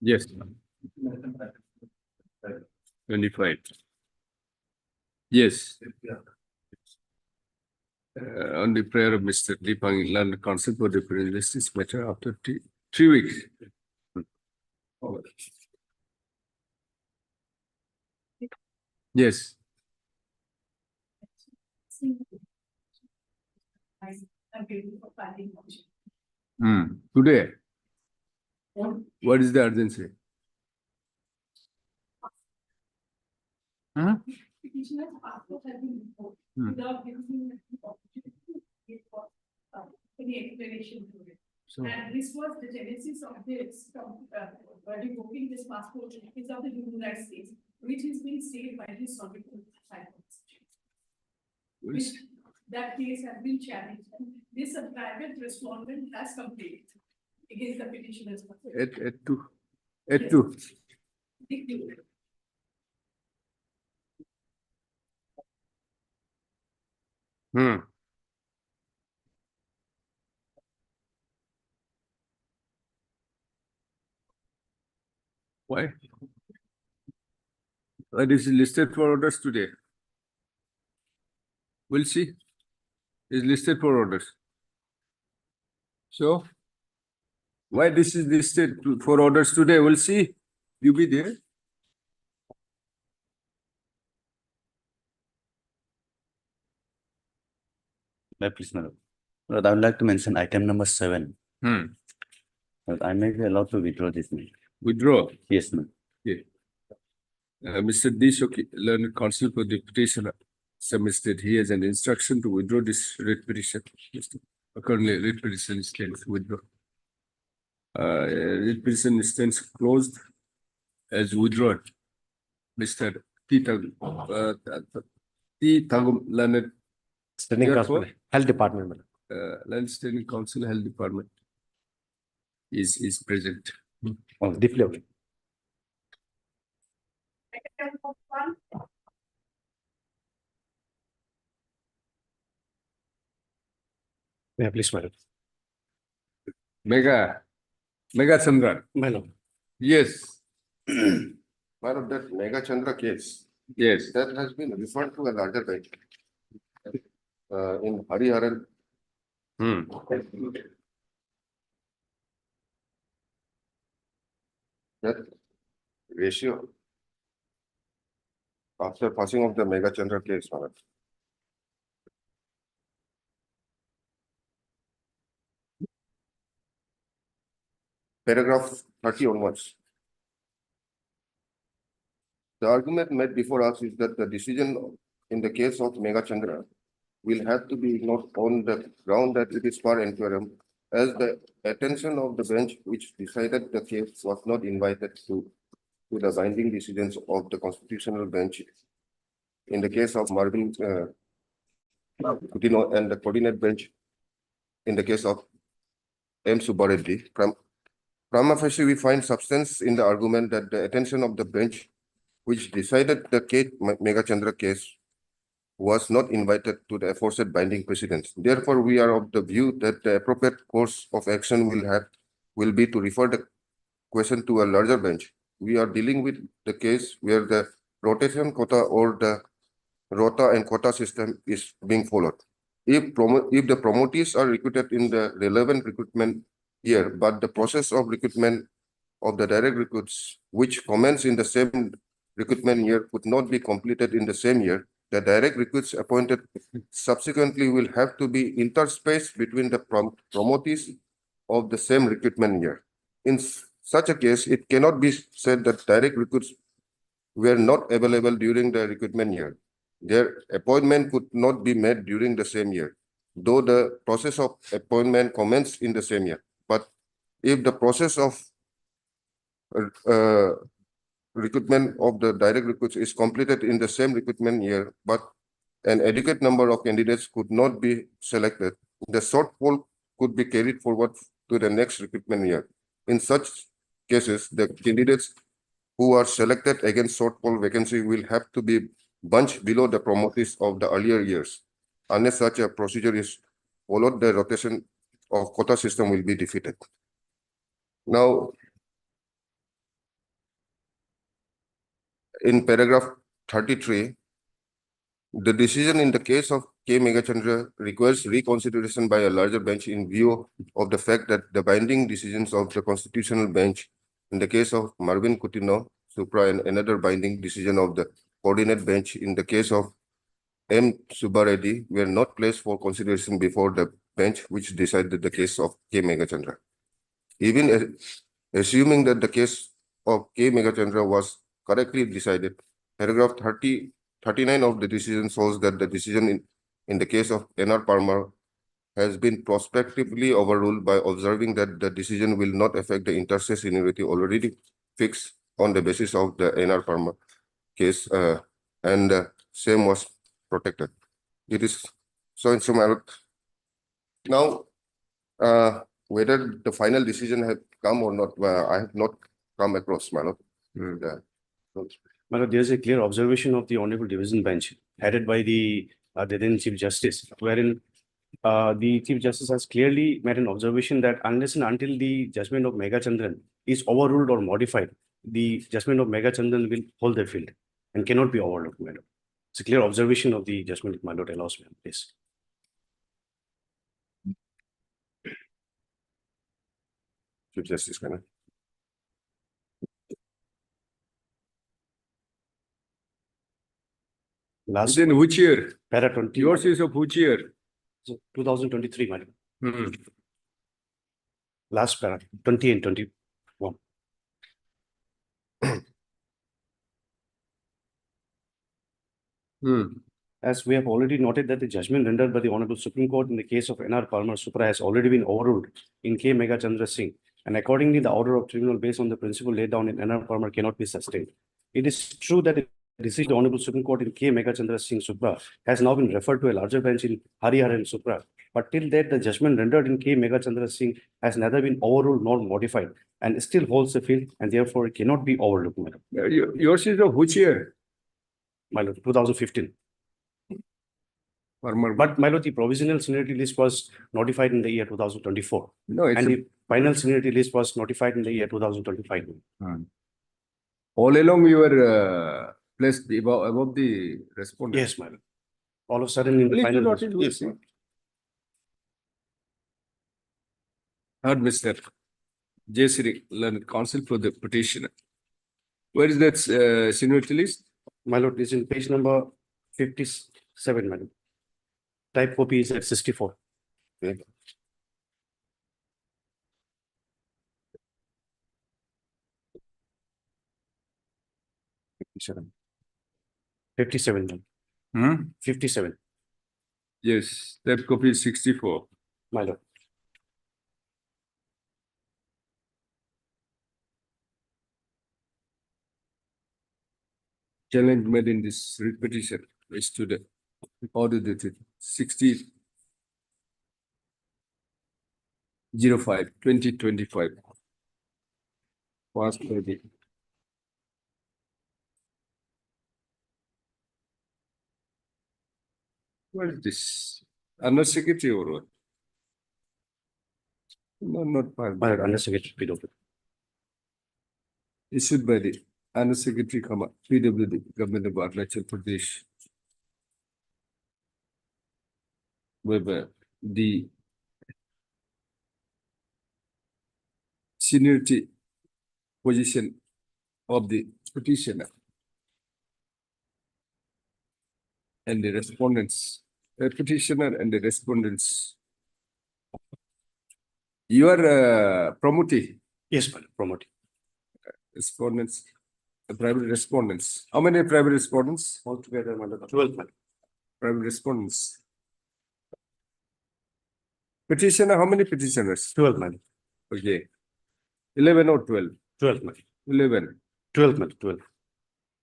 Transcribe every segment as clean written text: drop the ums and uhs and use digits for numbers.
Yes. 25. Yes. On the prayer of Mr. Deepang, learned concept for the justice matter after 3 weeks. Yes. Today. What is the urgency? Petitioner's passport has been revoked without giving him the opportunity to give any explanation to it. So, And this was the genesis of this revoking this passport is of the human rights case, which is being stayed by his sovereign that case has been challenged. And this private respondent has complained against the petitioner's passport. at two. Why? It is listed for orders today. We'll see. It's listed for orders. So, why this is listed for orders today? We'll see. You be there. Please, madam. I would like to mention item number 7. I may be allowed to withdraw this name. Withdraw. Yes, ma'am. Okay. Mr. Dishoki, learned counsel for the petitioner, submitted he has an instruction to withdraw this writ petition. Accordingly, writ petition stands withdraw. Writ petition stands closed as withdrawn. Mr. T. Thagum, learned Standing Therefore, Council, Health Department, madam. Land Standing Council, Health Department is present. Deeply. Yeah, please, madam. Mega Chandran. Madam. Yes. Madam, that Mega Chandra case, Yes. that has been referred to a larger bench. In Hariharan. That ratio after passing of the Mega Chandra case, madam. Paragraph 30 onwards. The argument made before us is that the decision in the case of Mega Chandra will have to be ignored on the ground that it is per inquirum, as the attention of the bench which decided the case was not invited to the binding decisions of the constitutional bench. In the case of Marvin Coutinho and the coordinate bench, in the case of M. Subbareddy, prima facie we find substance in the argument that the attention of the bench which decided the case, Mega Chandra case, was not invited to the aforesaid binding precedents. Therefore, we are of the view that the appropriate course of action will be to refer the question to a larger bench. We are dealing with the case where the rotation quota or the rota and quota system is being followed. If the promotees are recruited in the relevant recruitment year, but the process of recruitment of the direct recruits, which commence in the same recruitment year, could not be completed in the same year, the direct recruits appointed subsequently will have to be interspaced between the promotees of the same recruitment year. In such a case, it cannot be said that direct recruits were not available during the recruitment year. Their appointment could not be made during the same year, though the process of appointment commenced in the same year. But if the process of recruitment of the direct recruits is completed in the same recruitment year, but an adequate number of candidates could not be selected, the shortfall could be carried forward to the next recruitment year. In such cases, the candidates who are selected against shortfall vacancy will have to be bunched below the promotees of the earlier years. Unless such a procedure is followed, the rotation of quota system will be defeated. Now, in paragraph 33, the decision in the case of K. Megachandra requires reconsideration by a larger bench in view of the fact that the binding decisions of the constitutional bench in the case of Marvin Coutinho, Supra, and another binding decision of the coordinate bench in the case of M. Subbareddy were not placed for consideration before the bench which decided the case of K. Megachandra. Even assuming that the case of K. Megachandra was correctly decided, paragraph 39 of the decision shows that the decision in the case of N.R. Parmar has been prospectively overruled by observing that the decision will not affect the inter se seniority already fixed on the basis of the N.R. Parmar case, and the same was protected. It is so in summary. Now, whether the final decision have come or not, I have not come across, my lord. My lord, there's a clear observation of the Honorable Division Bench headed by the then Chief Justice, wherein the Chief Justice has clearly made an observation that unless and until the judgment of Megachandran is overruled or modified, the judgment of Megachandran will hold their field and cannot be overlooked, my lord. It's a clear observation of the judgment, my lord, allows me, please. Chief Justice, can I? Last Then which year? para 20, Yours is of which year? 2023, my lord. Hmm. Last para 20 and 21. Hmm. As we have already noted that the judgment rendered by the Honorable Supreme Court in the case of N.R. Parmar Supra has already been overruled in K. Megachandra Singh, and accordingly, the order of tribunal based on the principle laid down in N.R. Parmar cannot be sustained. It is true that the decision of the Honorable Supreme Court in K. Megachandra Singh Supra has now been referred to a larger bench in Hariharan Supra, but till that, the judgment rendered in K. Megachandra Singh has neither been overruled nor modified, and still holds the field, and therefore it cannot be overlooked, my lord. Yours is of which year? My lord, 2015. Parmar. But my lord, the provisional seniority list was notified in the year 2024. No, it's And the final seniority list was notified in the year 2025. all along you were placed above the respondent. Yes, my lord. All of a sudden in the Please do final. not list- use it. Heard Mr. J. Sri, learned counsel for the petitioner. Where is that seniority list? My lord, is in page number 57, madam. Type copy is at 64. Okay. Fifty-seven. 57, madam. Hmm? 57, Yes, that copy is 64. my lord. Challenge made in this writ petition is to the order dated 60/05/2025. Passed by the what is this? Under secretary or what? No, not passed. My lord, under secretary PW. Issued by the Under Secretary, PWD, Government of Arunachal Pradesh. Where the seniority position of the petitioner and the respondents, the petitioner and the respondents. You are promoting Yes, my lord, promoting. respondents, private respondents. How many private respondents? Altogether, my lord, 12, my lord. Private respondents. Petitioner, how many petitioners? 12, my lord. Okay. 11 or 12? 12, my lord. 11. 12, my lord, 12.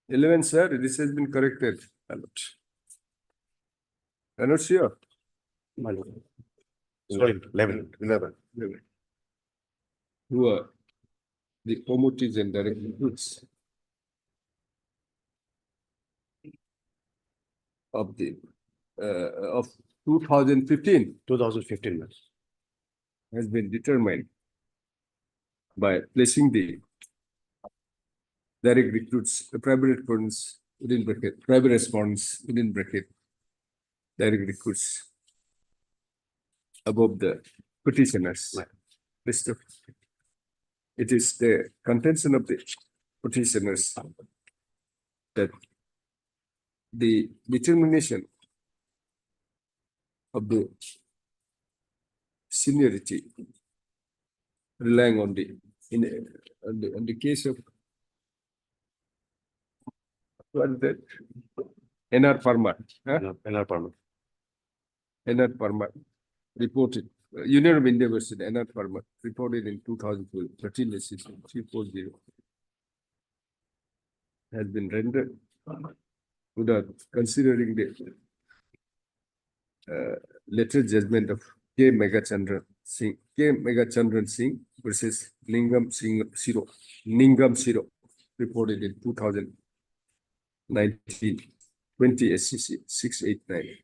11, sir, this has been corrected. I'm not sure. My lord. Sorry, 11. 11. Who are the promoters and directors of the of 2015 2015, my lord. has been determined by placing the direct recruits, the private respondents within bracket, private respondents within bracket, direct recruits above the petitioners. Right. List of, it is the contention of the petitioners that the determination of the seniority relying on the on the case of what is that? NR Parma, huh? NR permit. NR Parma reported, Union of India versus NR Parma reported in 2013 340 has been rendered without considering the letter judgment of K. Megachandran Singh versus Ningam Siro reported in 2019 20 SCC 689.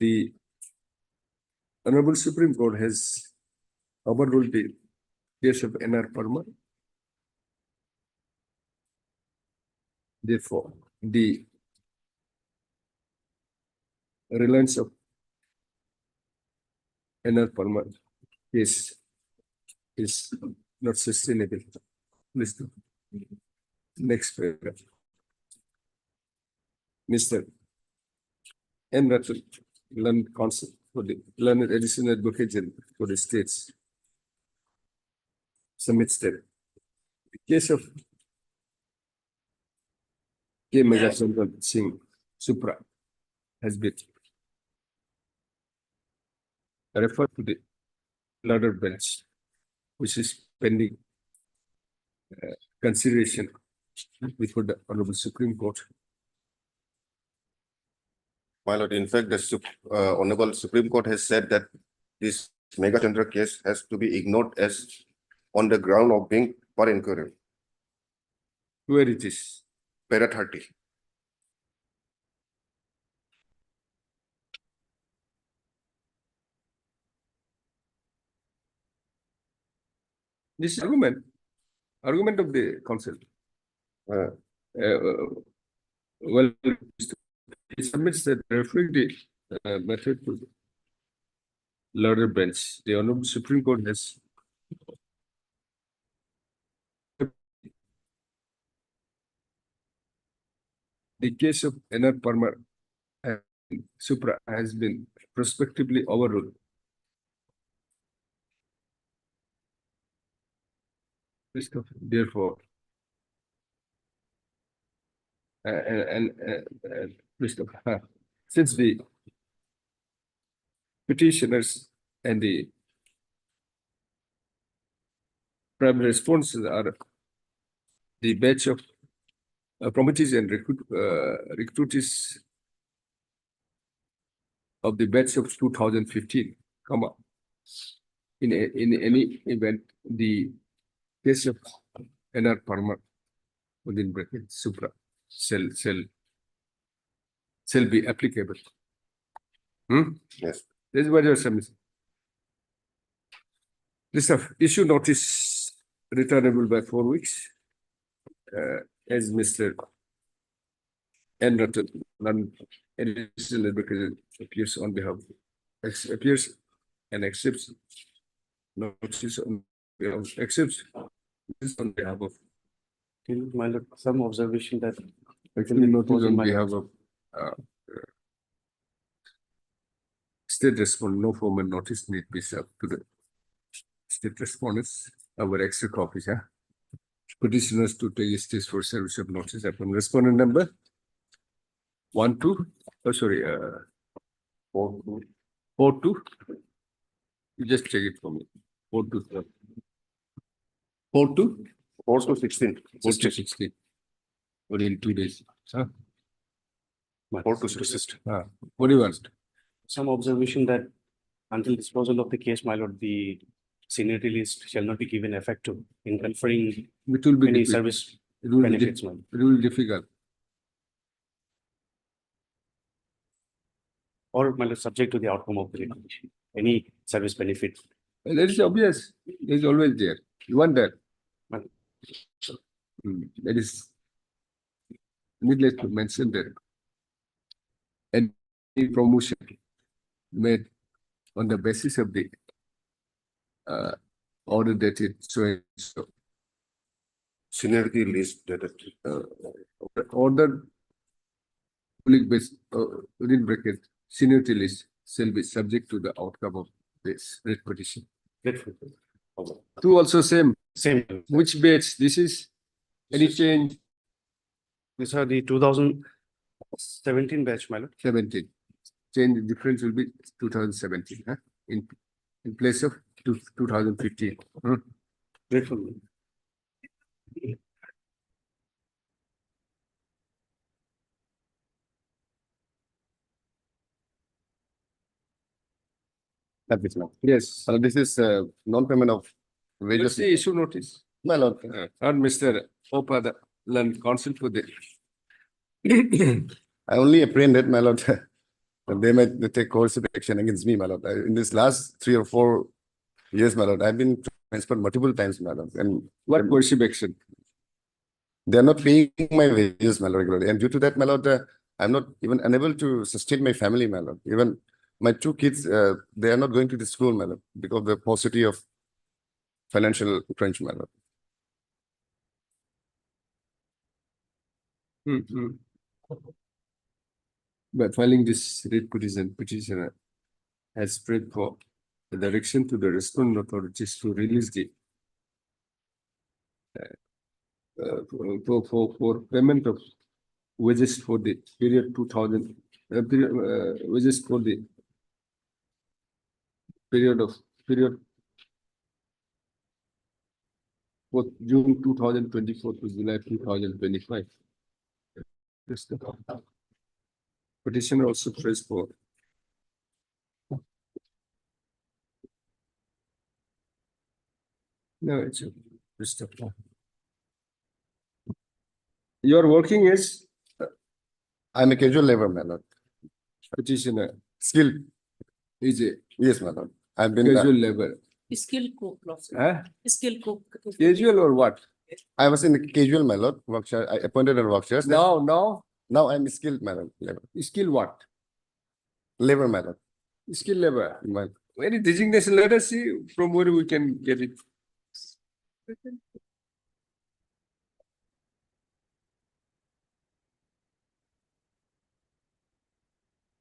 The Honorable Supreme Court has overruled the case of NR Parma. Therefore, the reliance of NR Parma case is not sustainable. Listen. Next paragraph. Mr. N. Ratul, learned counsel for the learned additional advocate general for the states, submits that the case of K. Megachandran Singh Supra has been referred to the ladder bench, which is pending consideration before the Honorable Supreme Court. My lord, in fact, the Honorable Supreme Court has said that this Megachandra case has to be ignored as on the ground of being per inquiry, Where it is? para 30. This argument of the counsel. Well, he submits that referring the method to the ladder bench, the Honorable Supreme Court has the case of NR Parma Supra has been prospectively overruled. Therefore, since the petitioners and the prime responses are the batch of promotees and recruitees of the batch of 2015, in any event, the case of NR Parma within bracket Supra shall be applicable. Yes. This is what you're saying. This issue notice returnable by 4 weeks, as Mr. N. Ratul, additional advocate, appears on behalf, appears and accepts notice on behalf, accepts on behalf of. My lord, some observation that Actually, notice on behalf of state respondent, no formal notice need be served to the state respondents, our extra copies, yeah. Petitioners to take stage for service of notice upon respondent number 12, oh sorry, 42. You just check it for me. 42. 42. 4 to 16. 4 to 16. Within 2 days. Huh? 4 to 16. What do you want? some observation that until disposal of the case, my lord, the seniority list shall not be given effect to in conferring It will be any difficult. service It will be benefits, my lord. it will be difficult. Or my lord, subject to the outcome of the litigation. Any service benefit That is obvious. It is always there. You want that? Well- That is needless to mention that. Any promotion made on the basis of the order dated so Seniority list that, order within bracket seniority list shall be subject to the outcome of this writ petition. Grateful. Two also same. Same. Which batch? This is any change? These are the 2017 batch, my lord. 17. Change difference will be 2017, huh? In place of 2015. Grateful. That is not. Yes. This is non-payment of wages. What's the issue notice? My lord. And Mr. Opada, land counsel for the. I only apprehended, my lord, that they might take coercive action against me, my lord. In this last 3 or 4 years, my lord, I've been transferred multiple times, my lord, and What coercive action? they are not paying my wages, my lord, regularly. And due to that, my lord, I'm not even unable to sustain my family, my lord. Even my 2 kids, they are not going to the school, my lord, because of the paucity of financial crunch, my lord. By filing this writ petition, petitioner has spread for the direction to the respondent authorities to release the for payment of wages for the period 2000 wages for the period for June 2024 to July 2025. Petitioner also prays for no, it's just a your working is I'm a casual labor, my lord. petitioner Skilled, is a yes, my lord. I've been, casual labor. Skill cook, lots. Huh? Skill cook. Casual or what? I was in the casual, my lord, workshop. I appointed a workshop. Now I'm skilled, my lord, labor. skill what? Labor, my lord. Skill labor. My, Any designation, let us see from where we can get it.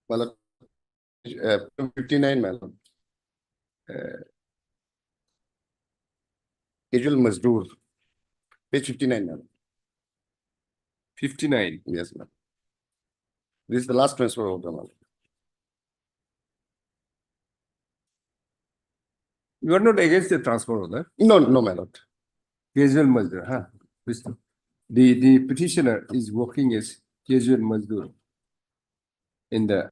my lord, 59, my lord. Casual Mazdoor. Page 59, my lord. 59. Yes, ma'am. This is the last transfer order, ma'am. You are not against the transfer order. No, no, my lord. Casual Mazdoor, huh? The petitioner is working as casual Mazdoor in the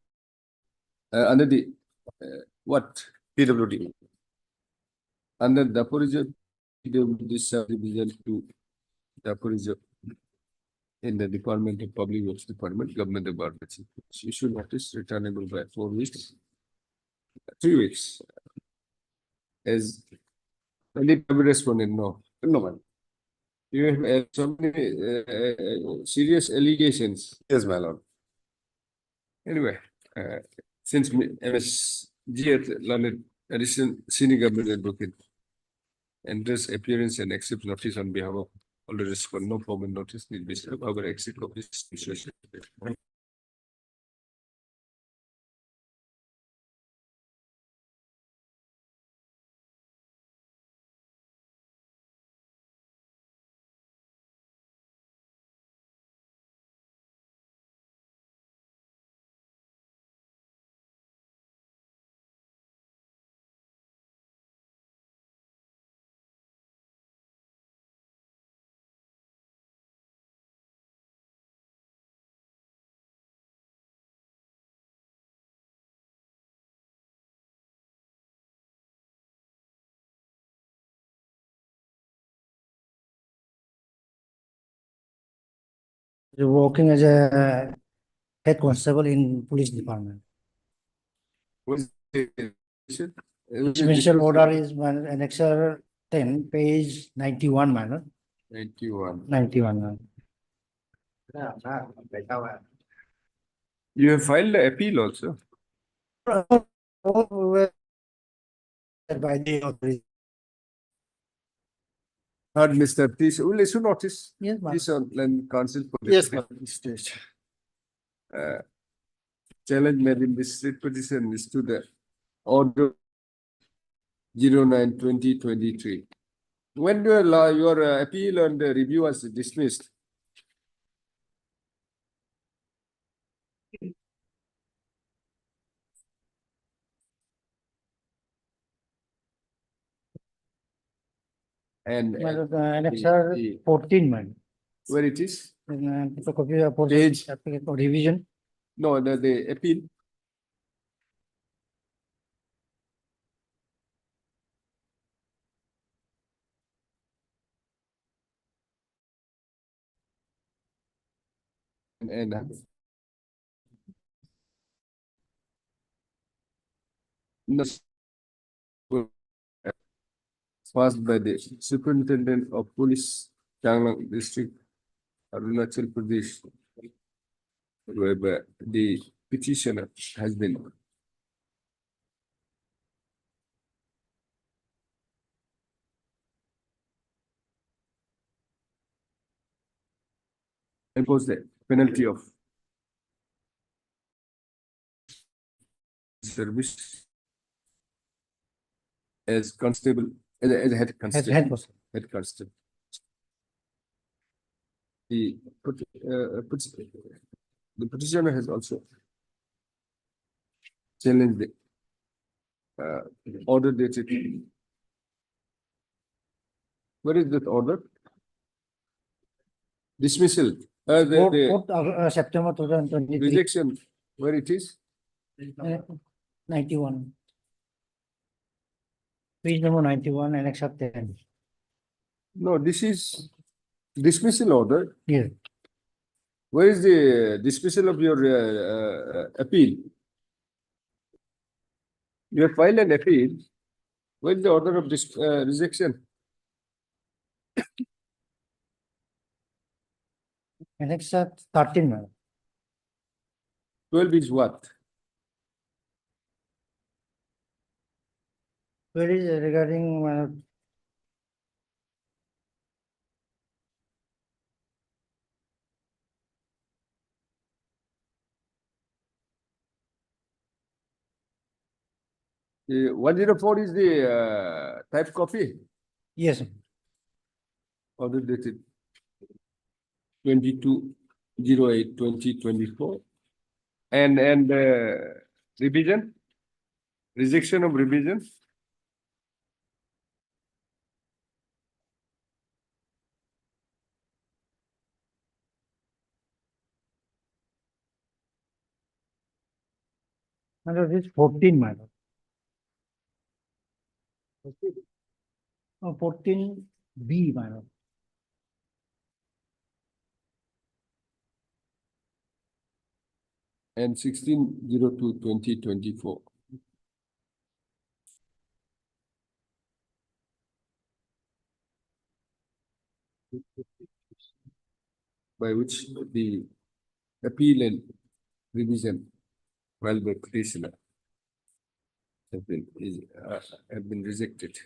under the what? PWD. Under the Daporizio PWD subdivision to Daporizio in the Department of Public Works Department, Government of Barbary. Issue notice returnable by 4 weeks, 3 weeks. As any respondent, no. No, ma'am. You have so many serious allegations. Yes, my lord. Anyway, since MSG at London Additional Senior Government Advocate enters appearance and accepts notice on behalf of all the respondent, no formal notice need be served. Our exit of this situation. You're working as a head constable in police department. What is the issue? Dismissal order is annexure 10, page 91, my lord. 91. 91. You have filed the appeal also. By the authority. Mr. Please, will issue notice. Yes, my Please on land council. for Yes, the- my state. Challenge made in this state petition is to the order 09/2023. When your appeal and the review was dismissed. And My lord, annexure 14, man. where it is? It's a copy of Page. revision. No, the appeal. And no, passed by the Superintendent of Police, Changlang District, Arunachal Pradesh, whereby the petitioner has been imposed the penalty of service as constable, as a head Head constable. constable. Head constable. The petitioner has also challenged the order dated. Where is that order? Dismissal, the 4th September 2023. rejection, where it is? 91. Page number 91, annexure 10. No, this is dismissal order. Here. Where is the dismissal of your appeal? You have filed an appeal. Where is the order of this rejection? Annexure 13, man. 12 is what? Where is regarding The 104 is the type copy. yes, Order dated 22/08/2024. And revision, rejection of revision. this 14, man. 14B, man. And 16/02/2024. By which the appeal and revision filed by petitioner have been rejected.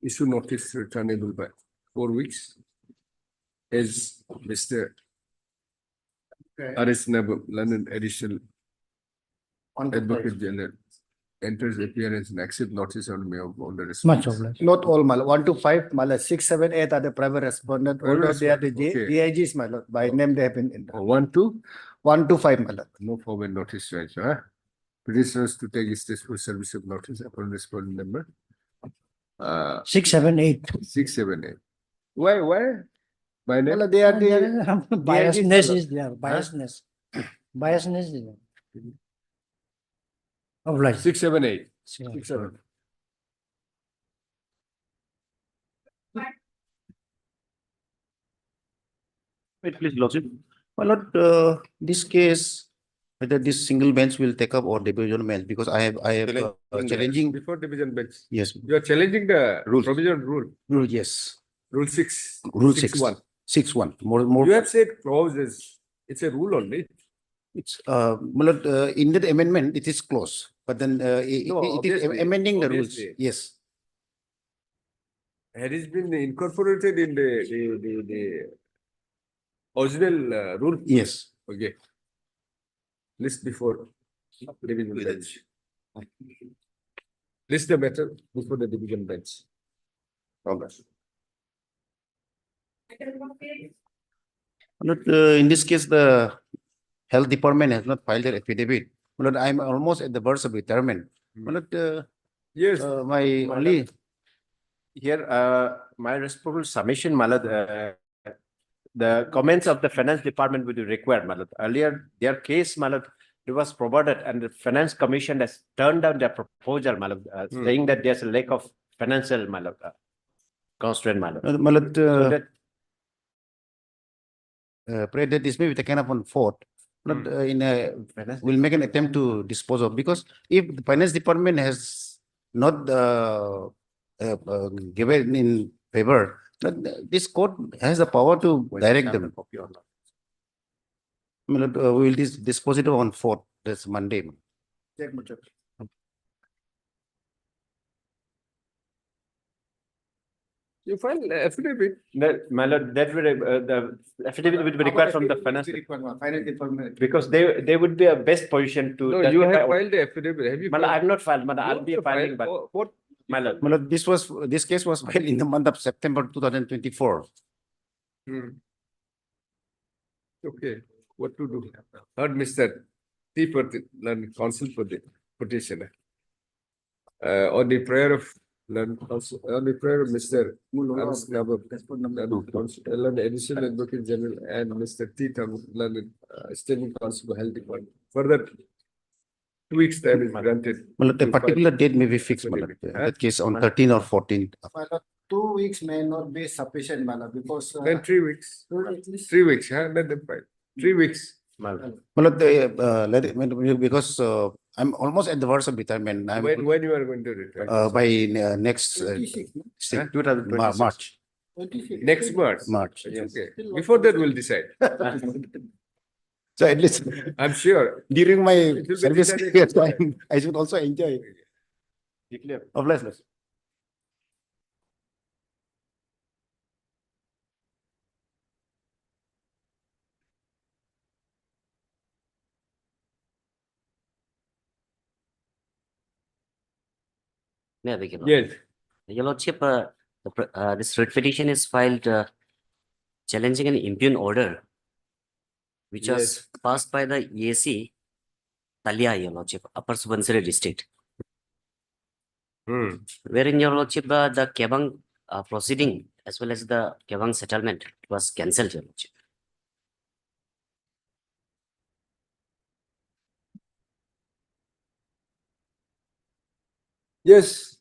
Issue notice returnable by 4 weeks. As Mr. R.S. Nabu, London Additional Advocate General enters appearance and accept notice on me of all the Much response. obliged. Not all, my lord. 1 to 5, my lord. 6, 7, 8 are the private respondent. Private Although they are the respondent, okay. DIGs, my lord. By name they have been in. 1, 2, 1 to 5, my lord. no formal notice, right, huh? Petitioners to take stage for service of notice upon respondent number. 6, 7, 8. 6, 7, 8. Why? By My name? lord, they are There the. is biasness is there, biasness. Biasness is there. Obliged. 6, 7, 8. 6, 7. Wait, please, Lordship. My lord, this case whether this single bench will take up or division bench, because I have challenging, Before division bench, yes, you are challenging the Rules. provisional rule, yes, rule 6. rule 6-1. 6-1, more. You have said clauses, it's a rule only. It's, in that amendment, it is close, but then, it is obviously, amending the rules, obviously. yes. Had it been incorporated in the original rule? Yes. Okay. List before division bench. List the matter before the division bench. Congress. In this case, the health department has not filed their affidavit. I'm almost at the verge of retirement. Yes. My only, Here, my responsible submission, Malad, the comments of the finance department will be required, Malad. Earlier, their case, Malad, it was provided and the finance commission has turned down their proposal, Malad, saying that there's a lack of financial, Malad, constraint, Malad. So that pray that this may be taken up on 4th. We'll make an attempt to dispose of, because if the finance department has not given in favor, this court has the power to direct them. We will dispose it on 4th, that's Monday. You file affidavit. that, Malad, that will, the affidavit will be required from the finance, Finance department. because they would be a best position to. No, you justify- have filed the affidavit. Have you? Malad, I've not filed, Malad, I'll be You filing, but, filed. What? Malad. This case was filed in the month of September 2024. Okay, what to do? Heard Mr. T. Learned counsel for the petitioner. On the prayer of learned counsel, on the prayer of Mr. Anas Nabab, learned additional advocate general and Mr. T. Learned standing counsel for health department. Further 2 weeks time is granted. A particular date may be fixed, that case on 13 or 14. 2 weeks may not be sufficient, Malad, because. Then 3 weeks. At least 3 weeks, huh? Let them file. 3 weeks. Because I'm almost at the verge of retirement. I'm When you are going to retire? by next 26, no? 2026. March. 26. Next March. March. Okay. Before that, we'll decide. So at least I'm sure. during my will be service decided period before time, I should also enjoy. Declare. Obviously. Yes. Your Lordship, this writ petition is filed challenging an impugn order which was passed by the EAC, Talia, Your Lordship, Upper Subansiri district, wherein Your Lordship, the Kebang proceeding as well as the Kebang settlement was cancelled, Your Lordship. Yes.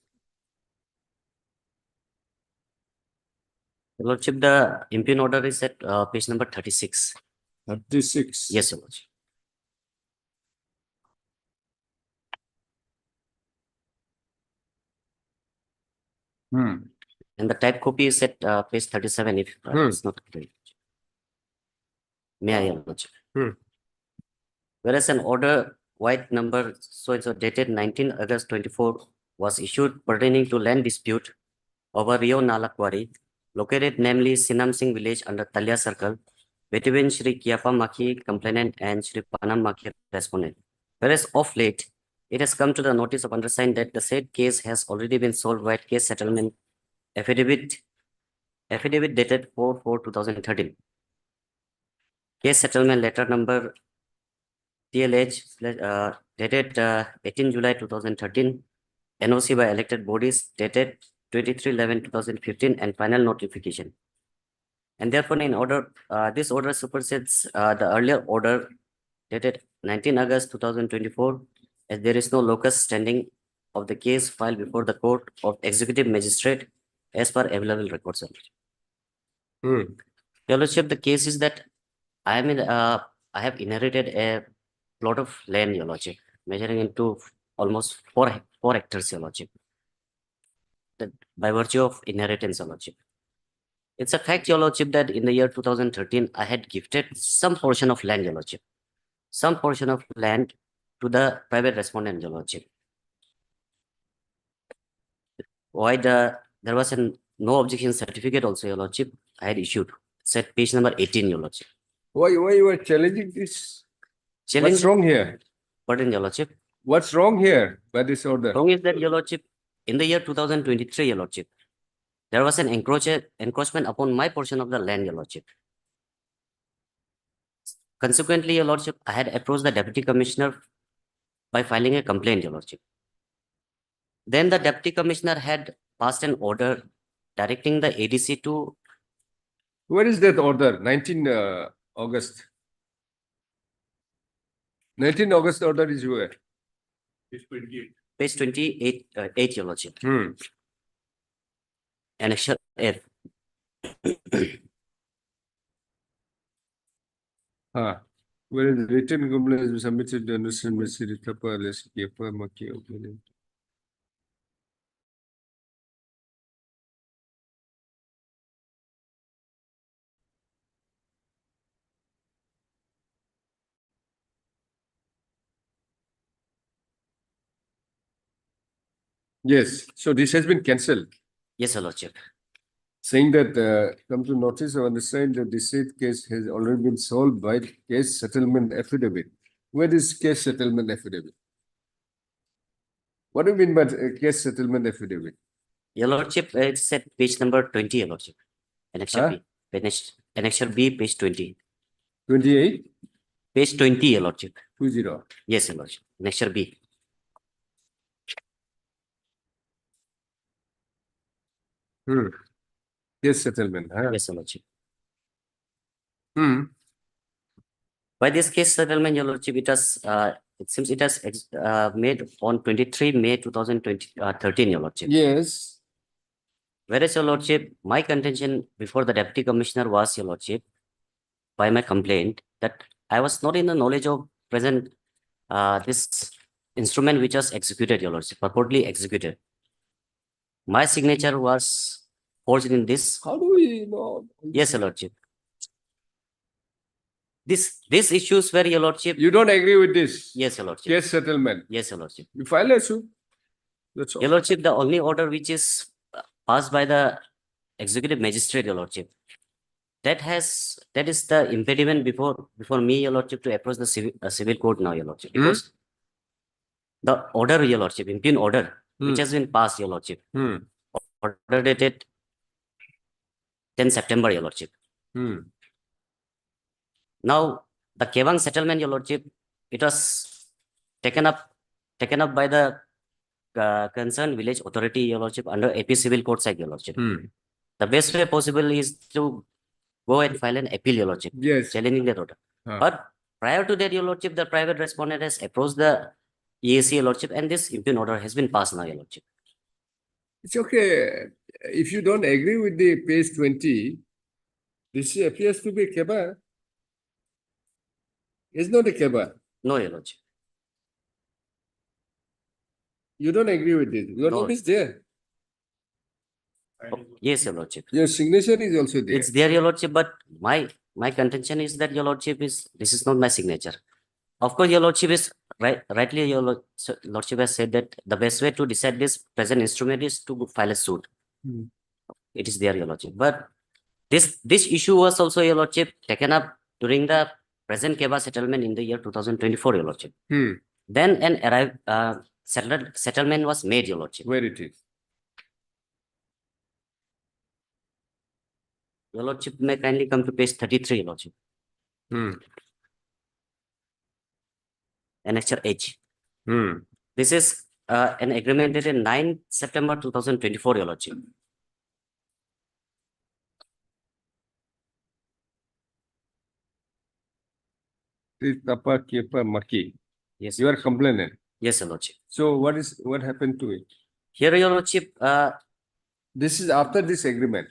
Your Lordship, the impugn order is at page number 36. 36. Yes, Your Lordship. And the type copy is at page 37 if it's not clear. May I, Your Lordship? Whereas an order white number so dated 19 August 24 was issued pertaining to land dispute over Rio Nala Quarry, located namely Sinam Singh village under Talia Circle, between Shri Kiapa Maki complainant and Shri Panam Maki respondent. Whereas of late, it has come to the notice of undersigned that the said case has already been solved by case settlement affidavit dated 4/4/2013. Case settlement letter number TLH dated 18 July 2013, NOC by elected bodies dated 23/11/2015 and final notification. And therefore, in order, this order supersedes the earlier order dated 19 August 2024, as there is no locus standing of the case filed before the court of executive magistrate as per available records. Your Lordship, the case is that I have inherited a plot of land, Your Lordship, measuring into almost 4 hectares, Your Lordship. That by virtue of inheritance, Your Lordship. It's a fact, Your Lordship, that in the year 2013, I had gifted some portion of land, Your Lordship. Some portion of land to the private respondent, Your Lordship. Why there was a no objection certificate also, Your Lordship, I had issued. Set page number 18, Your Lordship. Why you are challenging this? Challenge, What's wrong here? pardon, Your Lordship. What's wrong here by this order? Wrong is that, Your Lordship, in the year 2023, Your Lordship, there was an encroachment upon my portion of the land, Your Lordship. Consequently, Your Lordship, I had approached the Deputy Commissioner by filing a complaint, Your Lordship. Then the Deputy Commissioner had passed an order directing the ADC to, Where is that order? 19 August. 19 August order is where? page 28, 8, Your Lordship, Hmm. Annexure F. Where is written complaint has been submitted to understand Mr. Tapa, let's keep Maki opinion. Yes, so this has been cancelled, Yes, Your Lordship. saying that come to notice or understand that this said case has already been solved by case settlement affidavit. Where is case settlement affidavit? What do you mean by case settlement affidavit? Your Lordship, it's at page number 20, Your Lordship. Annexure B. Annexure B, page 20. 28, Page 20, Your Lordship. 20. Yes, Your Lordship. Annexure B. Case settlement, huh? Yes, Your Lordship. Hmm. By this case settlement, Your Lordship, it seems it has made on 23 May 2013, Your Lordship. Yes. Whereas, Your Lordship, my contention before the Deputy Commissioner was, Your Lordship, by my complaint, that I was not in the knowledge of present this instrument which was executed, Your Lordship, purportedly executed. My signature was forged in this. How do we know? Yes, Your Lordship. These issues were, Your Lordship. You don't agree with this? Yes, Your Lordship. Case settlement. Yes, Your Lordship. You file a suit. That's all. Your Lordship, the only order which is passed by the executive magistrate, Your Lordship, that is the impediment before me, Your Lordship, to approach the civil court now, Your Lordship, because the order, Your Lordship, impugn order, which has been passed, Your Lordship, order dated 10 September, Your Lordship. Now, the Kevang settlement, Your Lordship, it was taken up by the concerned village authority, Your Lordship, under AP Civil Court Act, Your Lordship. The best way possible is to go and file an appeal, Your Lordship, Yes. challenging that order. But prior to that, Your Lordship, the private respondent has approached the EAC, Your Lordship, and this impugn order has been passed now, Your Lordship. It's okay. If you don't agree with the page 20, this appears to be a keba. It's not a keba. No, Your Lordship. You don't agree with it. Your No. name is there. Yes, Your Lordship. Your signature is also there. It's there, Your Lordship, but my contention is that, Your Lordship, this is not my signature. Of course, Your Lordship is rightly, Your Lordship has said that the best way to decide this present instrument is to file a suit. It is there, Your Lordship. But this issue was also, Your Lordship, taken up during the present Keba settlement in the year 2024, Your Lordship. Then an settlement was made, Your Lordship. Where it is? Your Lordship may kindly come to page 33, Your Lordship. Annexure H. This is an agreement dated 9 September 2024, Your Lordship. Tapa Kepa Maki. Yes. You are complaining. Yes, Your Lordship. So what happened to it? Here, Your Lordship, This is after this agreement.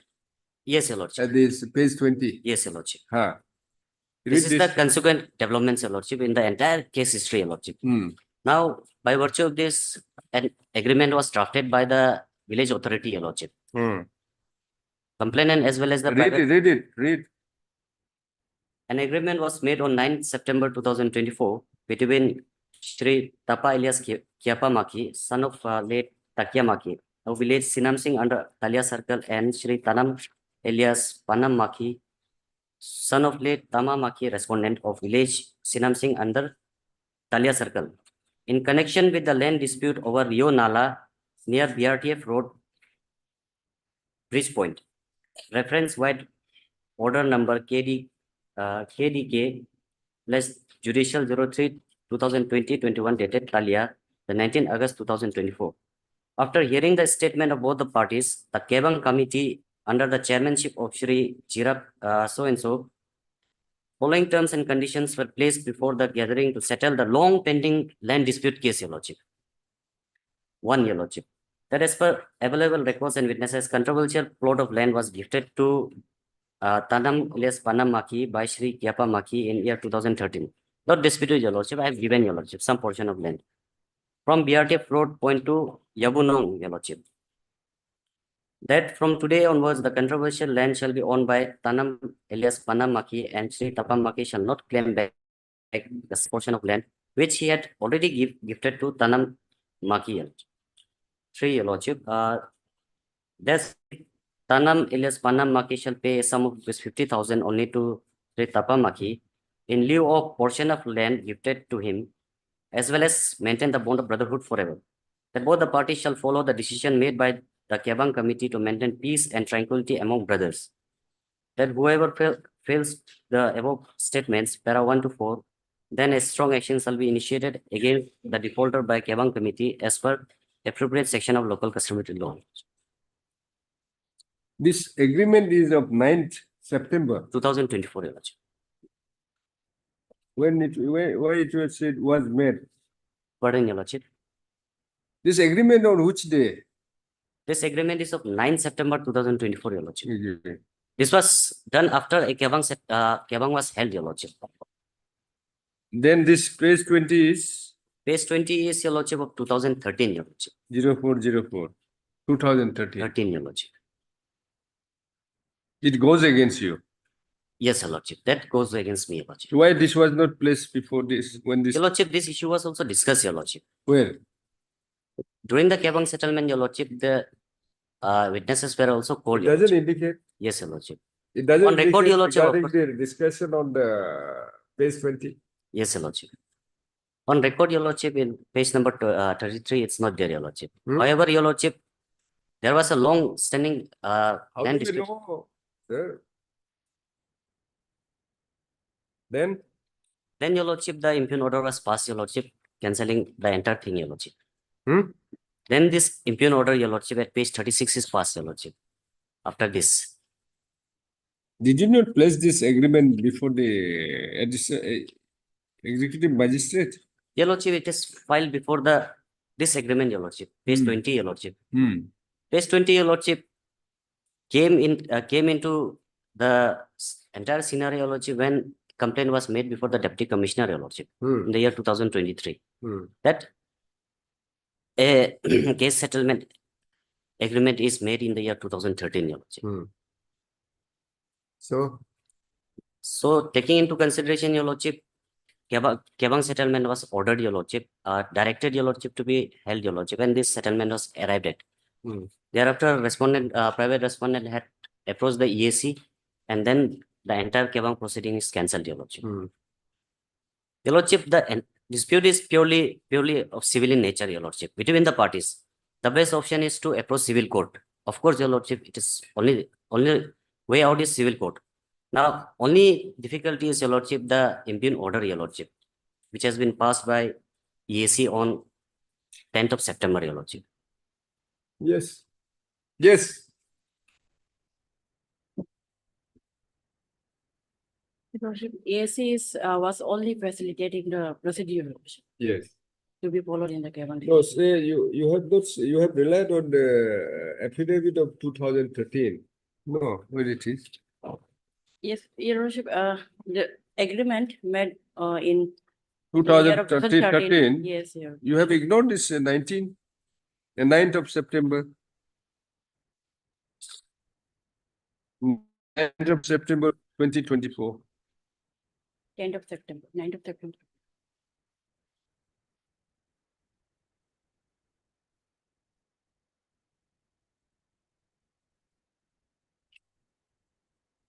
yes, Your Lordship. This page 20. Yes, Your Lordship. This is the this. consequent developments, Your Lordship, in the entire case history, Your Lordship. Now, by virtue of this, an agreement was drafted by the village authority, Your Lordship. Complainant as well as the Read. An agreement was made on 9 September 2024 between Shri Tapa alias Kiapa Maki, son of late Takia Maki, of village Sinamsing under Talia Circle, and Shri Tanam alias Panam Maki, son of late Tama Maki, respondent of village Sinamsing under Talia Circle, in connection with the land dispute over Rio Nala near BRTF Road, Bridge Point. Reference wide order number KDK plus judicial 03 2020-21 dated Talia, the 19 August 2024. After hearing the statement of both the parties, the Kebang committee under the chairmanship of Shri Jirap so-and-so, following terms and conditions were placed before the gathering to settle the long pending land dispute case, Your Lordship. 1, Your Lordship. That as per available records and witnesses, controversial plot of land was gifted to Tanam alias Panam Maki by Shri Kiapa Maki in year 2013. Not disputed, Your Lordship. I have given, Your Lordship, some portion of land from BRTF Road point to Yabunong, Your Lordship. That from today onwards, the controversial land shall be owned by Tanam alias Panam Maki, and Shri Tapam Maki shall not claim back the portion of land which he had already gifted to Tanam Maki. 3, Your Lordship. Thus, Tanam alias Panam Maki shall pay a sum of rupees 50,000 only to Shri Tapam Maki in lieu of portion of land gifted to him, as well as maintain the bond of brotherhood forever. That both the parties shall follow the decision made by the Kebang committee to maintain peace and tranquility among brothers. That whoever fails the above statements, para 1 to 4, then a strong action shall be initiated against the defaulter by Kebang committee as per appropriate section of local customary law. This agreement is of 9th September. 2024, Your Lordship. Why it was made. Pardon, Your Lordship. This agreement on which day? This agreement is of 9 September 2024, Your Lordship. This was done after a Kebang was held, Your Lordship. Then this page 20 is? Page 20 is, Your Lordship, of 2013, Your Lordship. 0404, 2013. 13, Your Lordship. It goes against you. Yes, Your Lordship. That goes against me, Your Lordship. Why this was not placed before this? When this? Your Lordship, this issue was also discussed, Your Lordship. Where? During the Kebang settlement, Your Lordship, the witnesses were also called. It doesn't indicate. Yes, Your Lordship. It doesn't On record, Your Lordship. Regarding the discussion on the page 20. Yes, Your Lordship. On record, Your Lordship, in page number 33, it's not there, Your Lordship. However, Your Lordship, there was a long standing How land do you dispute. know, sir? Then? Then, Your Lordship, the impugn order was passed, Your Lordship, cancelling the entire thing, Your Lordship. Then this impugn order, Your Lordship, at page 36 is passed, Your Lordship. After this. Did you not place this agreement before the executive magistrate? Your Lordship, it is filed before this agreement, Your Lordship. Page 20, Your Lordship. Page 20, Your Lordship, came into the entire scenario, Your Lordship, when complaint was made before the Deputy Commissioner, Your Lordship, in the year 2023. That a case settlement agreement is made in the year 2013, Your Lordship. So taking into consideration, Your Lordship, Kebang settlement was ordered, Your Lordship, directed, Your Lordship, to be held, Your Lordship, and this settlement was arrived at. Thereafter, private respondent had approached the EAC, and then the entire Kebang proceeding is cancelled, Your Lordship. Your Lordship, the dispute is purely of civil in nature, Your Lordship, between the parties. The best option is to approach civil court. Of course, Your Lordship, it is only way out is civil court. Now, only difficulty is, Your Lordship, the impugn order, Your Lordship, which has been passed by EAC on 10th of September, Your Lordship. Yes. Yes. Lordship, AAC was only facilitating the procedure Yes. to be followed in the Kebang. No, say you have relied on the affidavit of 2013. No, where it is? Yes, Your Lordship, agreement made in Two the year thousand of 2013. thirteen, Yes, yeah. you have ignored this 9th of September. 9th of September 2024. 10th of September, 9th of September.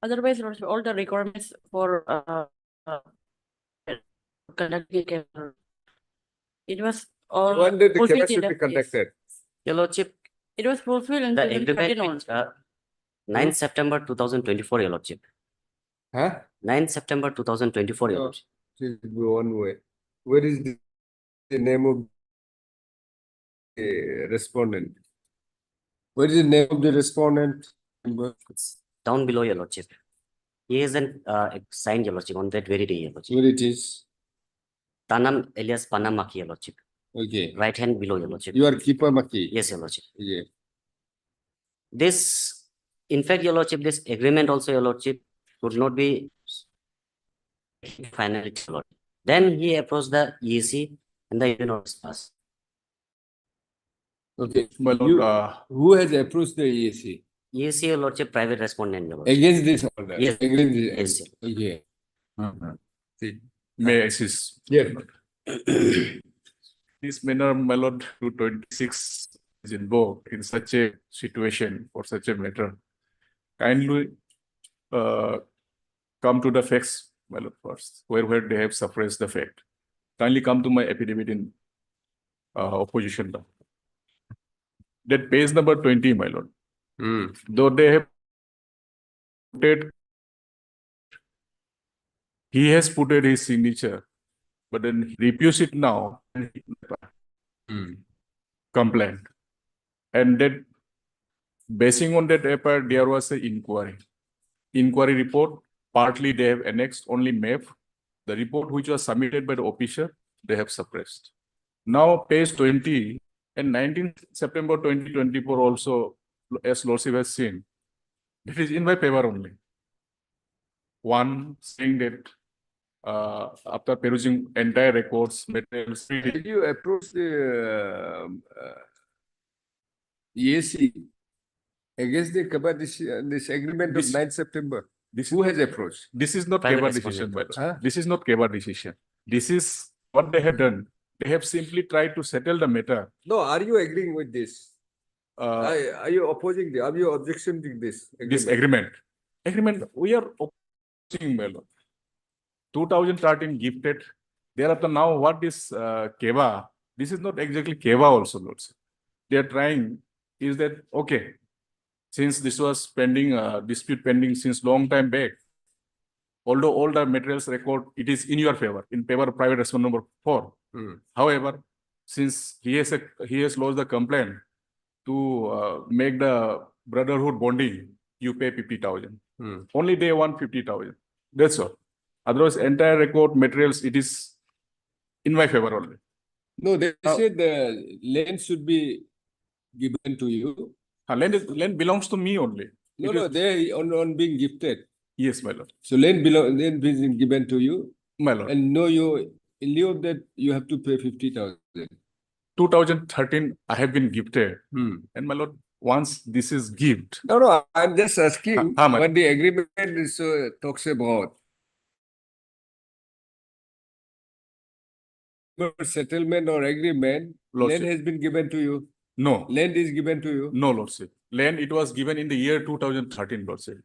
Otherwise, all the requirements for conducting it was all When did the fulfilled KYC in be the- yes. conducted? Your Lordship, It was fulfilled in the 2013 agreement, only. 9th September 2024, Your Lordship. Huh? 9th September 2024, Your Oh. Lordship. Please go one way. Where is the name of the respondent? Where is the name of the respondent? It's down below, Your Lordship. He isn't signed, Your Lordship, on that very day, Your Lordship. Where it is? Tanam alias Panamaki, Your Lordship. Okay. Right hand below, Your Lordship. You are Keeper Maki? Yes, Your Lordship. Yeah. This, in fact, Your Lordship, this agreement also, Your Lordship, could not be finally, Your Lordship. Then he approached the EAC and the notice passed. Okay. My lord, You, who has approached the EAC? EAC, Your Lordship, private respondent, Your Lordship. Against this order? Yes. Against this. Yes. Okay. see, may I assist? Yes. This manner, my lord, 226 is invoked in such a situation for such a matter. Kindly come to the facts, my lord, first, where they have suppressed the fact. Kindly come to my affidavit in opposition. That page number 20, my lord. Though they have put he has put his signature, but then he refused it now and complaint. And that basing on that paper, there was an inquiry. Inquiry report, partly they have annexed only map. The report which was submitted by the officer, they have suppressed. Now page 20 and 19th September 2024 also, as Lordship has seen, it is in my favor only. One saying that after perusing entire records, materials, Did you approach the EAC against the Kaba this agreement of This- 9th September? this Who has approached? this is not Private Keba respondent. decision, by the way. Huh? This is not Keba decision. This is what they have done. They have simply tried to settle the matter. No, are you agreeing with this? Uh, Are you opposing this? Are you objecting to this? this agreement, we are opposing, my lord. 2013 gifted. Thereafter now what is Keva? This is not exactly Keva also, lords. They are trying is that, okay, since this was pending, dispute pending since long time back, although all the materials record, it is in your favor, in favor of private respondent number 4. However, since he has lodged the complaint to make the brotherhood bonding, you pay 50,000. Only they want 50,000. That's all. Otherwise, entire record materials, it is in my favor only. No, they said the land should be given to you. Land belongs to me only. No, It no, is- they on being gifted. Yes, my lord. So land being given to you, My lord. and no, you in lieu of that you have to pay 50,000. 2013, I have been gifted. And my lord, once this is gift, No, no, I'm just asking How much? what the agreement is talks about. Settlement or agreement, Lordship. land has been given to you. no, Land is given to you. no, lordship. Land, it was given in the year 2013, lordship.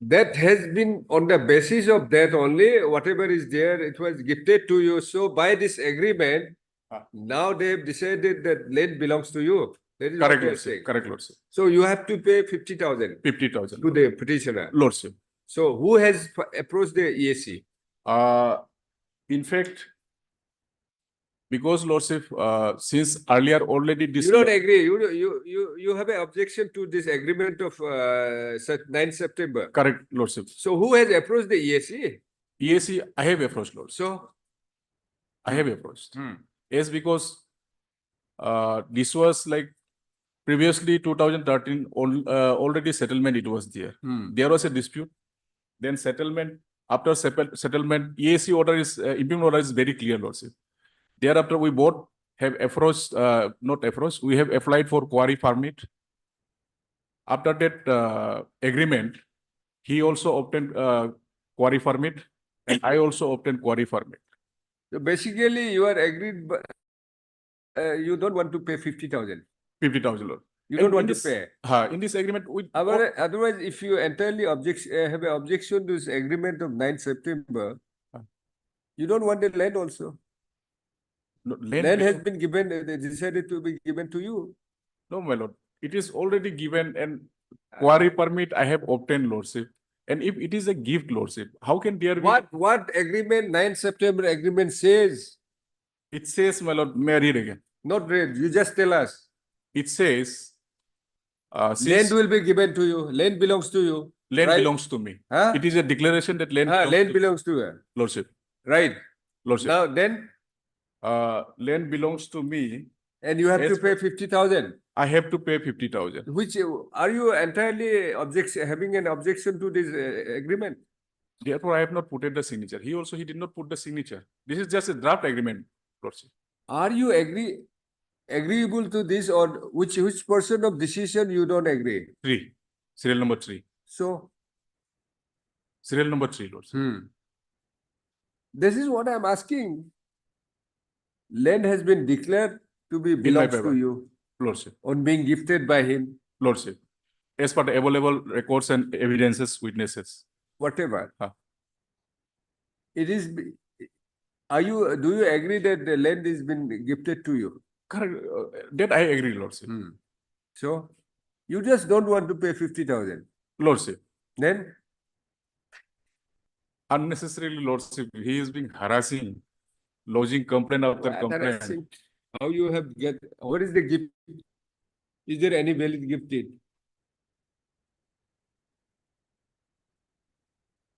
That has been on the basis of that only, whatever is there, it was gifted to you. So by this agreement, now they have decided that land belongs to you. That is what Correct, they are lordship. saying. Correct, lordship. So you have to pay 50,000 50,000. to the petitioner. Lordship. So who has approached the EAC? In fact, because lordship, since earlier already this. You don't agree. You have an objection to this agreement of 9th September. Correct, lordship. So who has approached the EAC? EAC, I have approached, lord. So I have approached. Yes, because this was like previously 2013 already settlement it was there. There was a dispute. Then settlement After settlement, EAC order is, implement order is very clear, Lordship. Thereafter, we both have approached, not approached, we have applied for quarry permit. After that agreement, he also obtained quarry permit, and I also obtained quarry permit. So basically, you are agreed, but you don't want to pay 50,000. 50,000, Lord. You And don't want in to pay. In this agreement, we Otherwise, if you entirely have an objection to this agreement of 9th September, you don't want the land also. Land has been given, they decided to be given to you. No, my lord, it is already given, and quarry permit I have obtained, Lordship. And if it is a gift, Lordship, how can there be? What agreement, 9th September agreement says? It says, my lord, may I read again? Not read, you just tell us. It says, Land will be given to you, land belongs to you. land right? belongs to me. Huh? It is a declaration that land Land belongs to you, Lordship. right? Lordship. Now then, Land belongs to me. and you have to Yes, pay 50,000. I have to pay 50,000. Which, are you entirely having an objection to this agreement? Therefore, I have not put the signature. He did not put the signature. This is just a draft agreement, Lordship. Are you agreeable to this, or which portion of decision you don't agree? 3. Serial number 3. So, Serial number 3, Lordship. this is what I'm asking. Land has been declared to be belongs to paper. you Lordship. on being gifted by him, Lordship. As per the available records and evidences, witnesses. whatever. Huh. It is, do you agree that the land is been gifted to you? Correct. That I agree, Lordship. So, you just don't want to pay 50,000. Lordship. Then, Unnecessarily, Lordship, he is being harassing, lodging complaint after complaint. how you have what is the gift? Is there any valid gifted?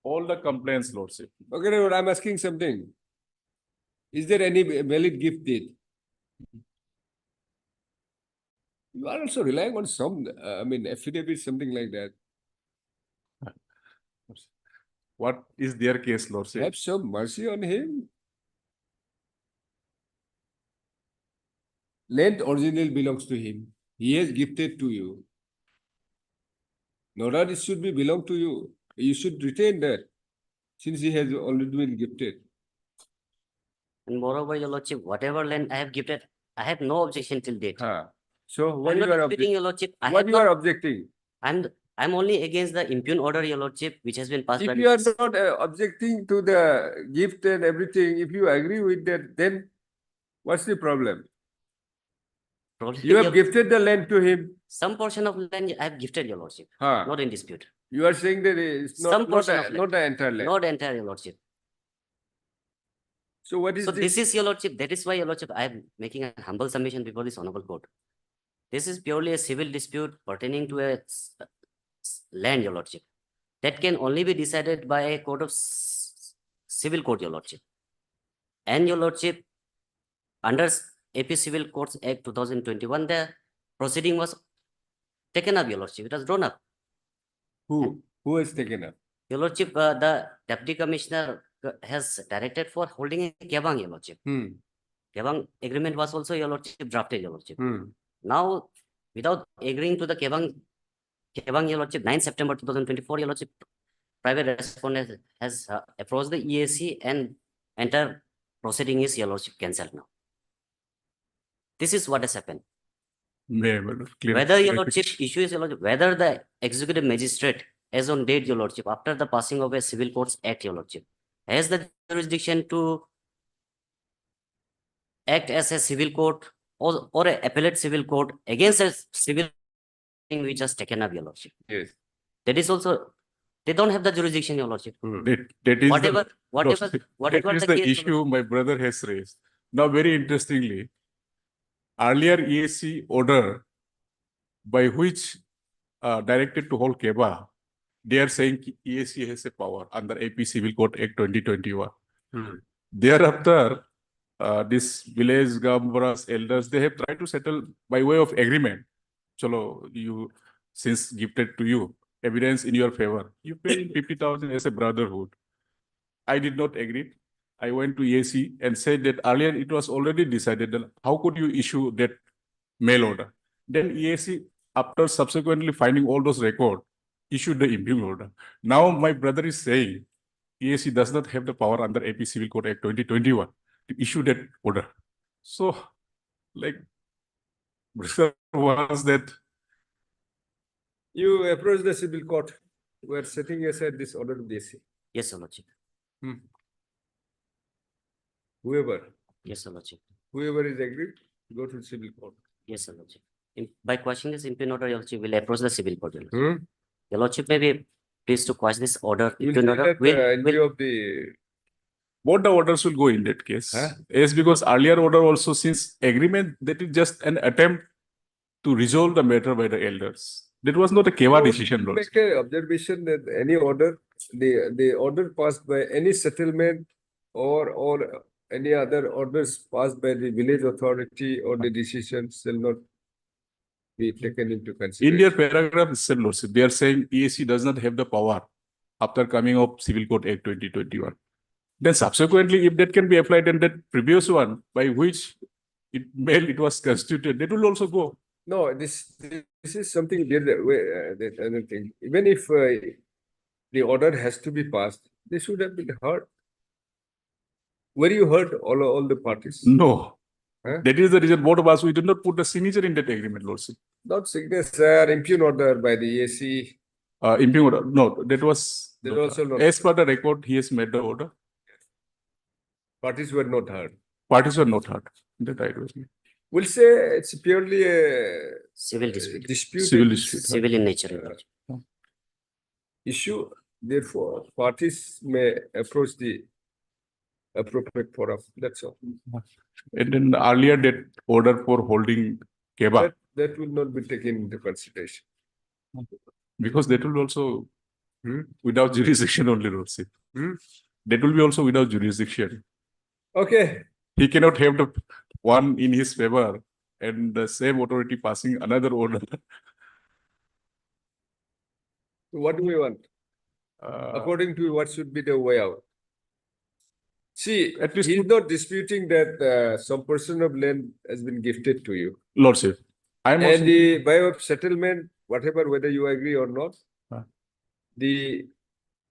All the complaints, Lordship. Okay, no, I'm asking something. Is there any valid gifted? You are also relying on some, affidavit, something like that. What is their case, Lordship? Have some mercy on him. Land originally belongs to him. He has gifted to you. No doubt it should be belong to you. You should retain that, since he has already been gifted. And moreover, your lordship, whatever land I have gifted, I have no objection till date. So what I'm you not are disputing, your lordship. what you are objecting? I'm only against the impugn order, your lordship, which has been passed by. If you are not objecting to the gift and everything, if you agree with that, then what's the problem? You have gifted the land to him. Some portion of land I have gifted, your lordship, Huh. not in dispute. You are saying that it's Some not portion of land. not the entire land. Not the entire, your lordship. So what is So this? this is, your lordship, that is why, your lordship, I am making a humble submission before this honorable court. This is purely a civil dispute pertaining to a land, your lordship. That can only be decided by a court of civil court, your lordship. And your lordship, under AP Civil Courts Act 2021, the proceeding was taken up, your lordship. It was drawn up. Who has taken up? Your lordship, the deputy commissioner has directed for holding a Kebang, your lordship. Kebang agreement was also, your lordship, drafted, your lordship. Now, without agreeing to the Kebang, your lordship, 9 September 2024, your lordship, private respondent has approached the EAC, and entire proceeding is, your lordship, cancelled now. This is what has happened. Whether, your lordship, issue is, your lordship, whether the executive magistrate, as on date, your lordship, after the passing of a Civil Courts Act, your lordship, has the jurisdiction to act as a civil court or an appellate civil court against a civil thing which has taken up, your lordship. Yes. That is also, they don't have the jurisdiction, your lordship. That is Whatever that is the the case, issue my brother has raised. Now, very interestingly, earlier EAC order by which directed to hold Keba, they are saying EAC has a power under AP Civil Court Act 2021. Thereafter, this village gambaras, elders, they have tried to settle by way of agreement. Chalo, you, since gifted to you, evidence in your favor, you pay 50,000 as a brotherhood. I did not agree. I went to EAC and said that earlier it was already decided that how could you issue that mail order? Then EAC, after subsequently finding all those records, issued the impugn order. Now my brother is saying EAC does not have the power under AP Civil Code Act 2021 to issue that order. So, like, brother wants that. You approach the civil court. We are setting aside this order of EAC. Yes, Your Lordship. Whoever, Yes, Your Lordship. whoever is agreed, go to civil court. Yes, Your Lordship. By quashing this impugn order, Your Lordship will approach the civil court. Your Lordship. Hmm? Your Lordship may be pleased to quash this order. You will Impugn say order. that in view of the Both the orders will go in that case. Huh? Yes, because earlier order also, since agreement, that is just an attempt to resolve the matter by the elders. That was not a Keva decision. Lord. make an observation that any order, the order passed by any settlement or any other orders passed by the village authority or the decision shall not be taken into In consideration. their paragraph itself, Lordship, they are saying EAC does not have the power after coming of Civil Code Act 2021. Then subsequently, if that can be applied, then that previous one by which it was constituted, that will also go. No, this is something that other thing. Even if the order has to be passed, they should have been heard. Were you heard all the parties? No. Huh? That is the reason both of us, we did not put the signature in that agreement, Lordship. Not signature, impugn order by the EAC. Impugn order. No, that was That also not. as per the record, he has made the order. Parties were not heard. Parties were not heard. That I agree with me. We'll say it's purely a Civil dispute. disputed Civil dispute. Civil in nature. Your Lordship. issue. Therefore, parties may approach the appropriate forum. That's all. And then earlier that order for holding Keba, That will not be taken into consideration. because that will also Hmm? without jurisdiction only, Lordship. Hmm? That will be also without jurisdiction. Okay. He cannot have the one in his favor and the same authority passing another order. What do we want? According to you, what should be the way out? See, At least he's not disputing that some portion of land has been gifted to you. Lordship, I am And also, the by of settlement, whatever, whether you agree or not, the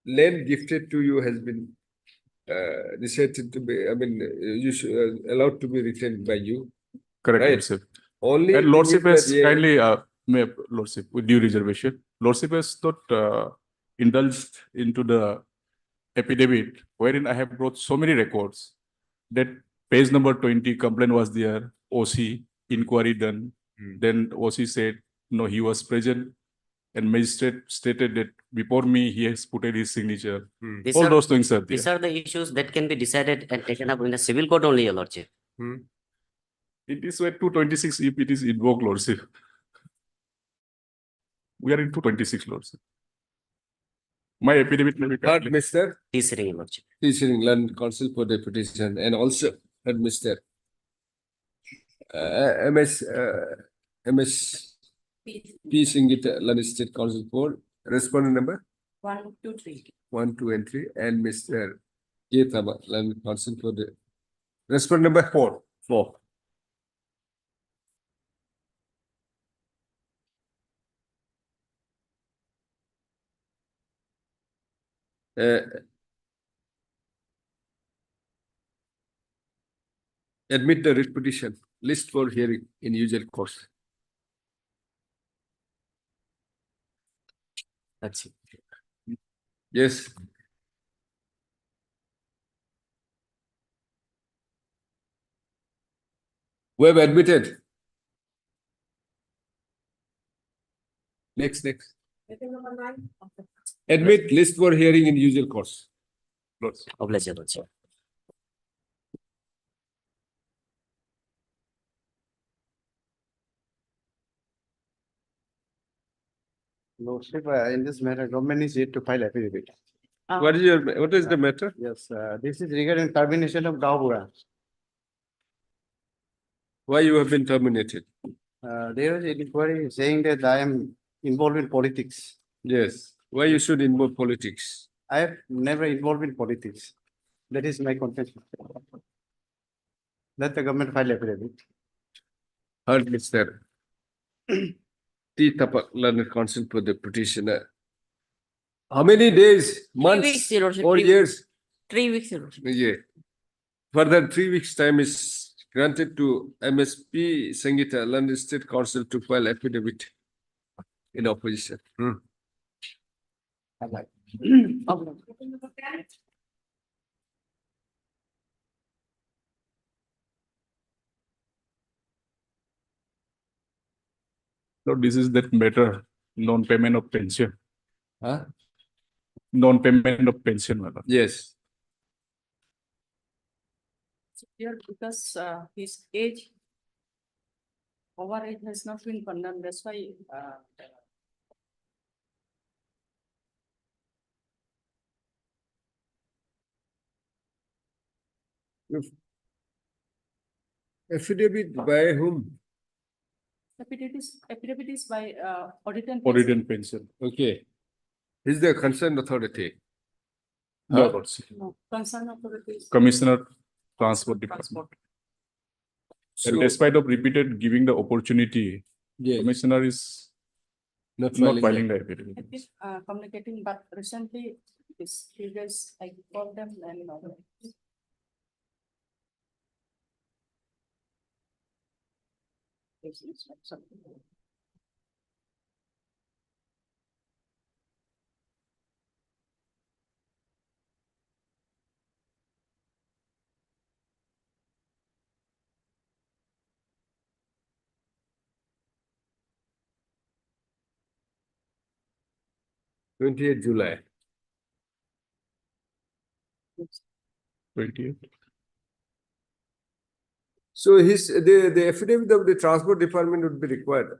land gifted to you has been decided to be, you should, allowed to be retained by you. correct, right. Lordship. Only And Lordship limit has that, yeah, kindly, Lordship, with due reservation, Lordship has not indulged into the affidavit wherein I have brought so many records that page number 20 complaint was there, OC inquiry done. Then OC said, no, he was present, and magistrate stated that before me, he has put in his signature. These All are- those things are there. These are the issues that can be decided and taken up in the civil court only, Your Lordship. It is where 226 if it is invoked, Lordship. We are in 226, Lordship. My affidavit may be heard correctly. Mr. T sitting, Your Lordship. Teaching England Council for the petition and also heard Mr. MS P. Singit London State Council for respondent number 1, 2, 3. 1, 2, and 3, and Mr. K. Thaba, London Council for the respondent number 4. 4. Admit the writ petition list for hearing in usual course. That's it. Yes. We have admitted. Next. Admit list for hearing in usual course. Lordship. Oblige, Your Lordship. Lordship, in this matter, government is yet to file affidavit. What is the matter? Yes, this is regarding termination of Gaubura. Why you have been terminated? There was an inquiry saying that I am involved in politics. Yes. Why you should involve politics? I have never involved in politics. That is my contention. That's the government file affidavit. Heard Mr. T. Tapak, learned counsel for the petitioner. How many days, months, Your Lordship, or 3 weeks. years? 3 weeks, Your Lordship. Yeah. Further 3 weeks' time is granted to MSP Sangita, London State Council, to file affidavit in opposition. So this is that matter, non-payment of pension, Huh? non-payment of pension, madam. Yes. Here, because his age, overage has not been condemned, that's why Affidavit by whom? affidavit is by audit and. Audit and pension. Okay. Is the concerned authority? No, Huh? Lordship. No, concern authorities. Commissioner, Transport Department. Transport. And So, despite of repeated giving the opportunity, yes, Commissioner is not not filing. filing the affidavit. I've been communicating, but recently, this figures, I called them and. The 28th July. 28. So the affidavit of the transport department would be required.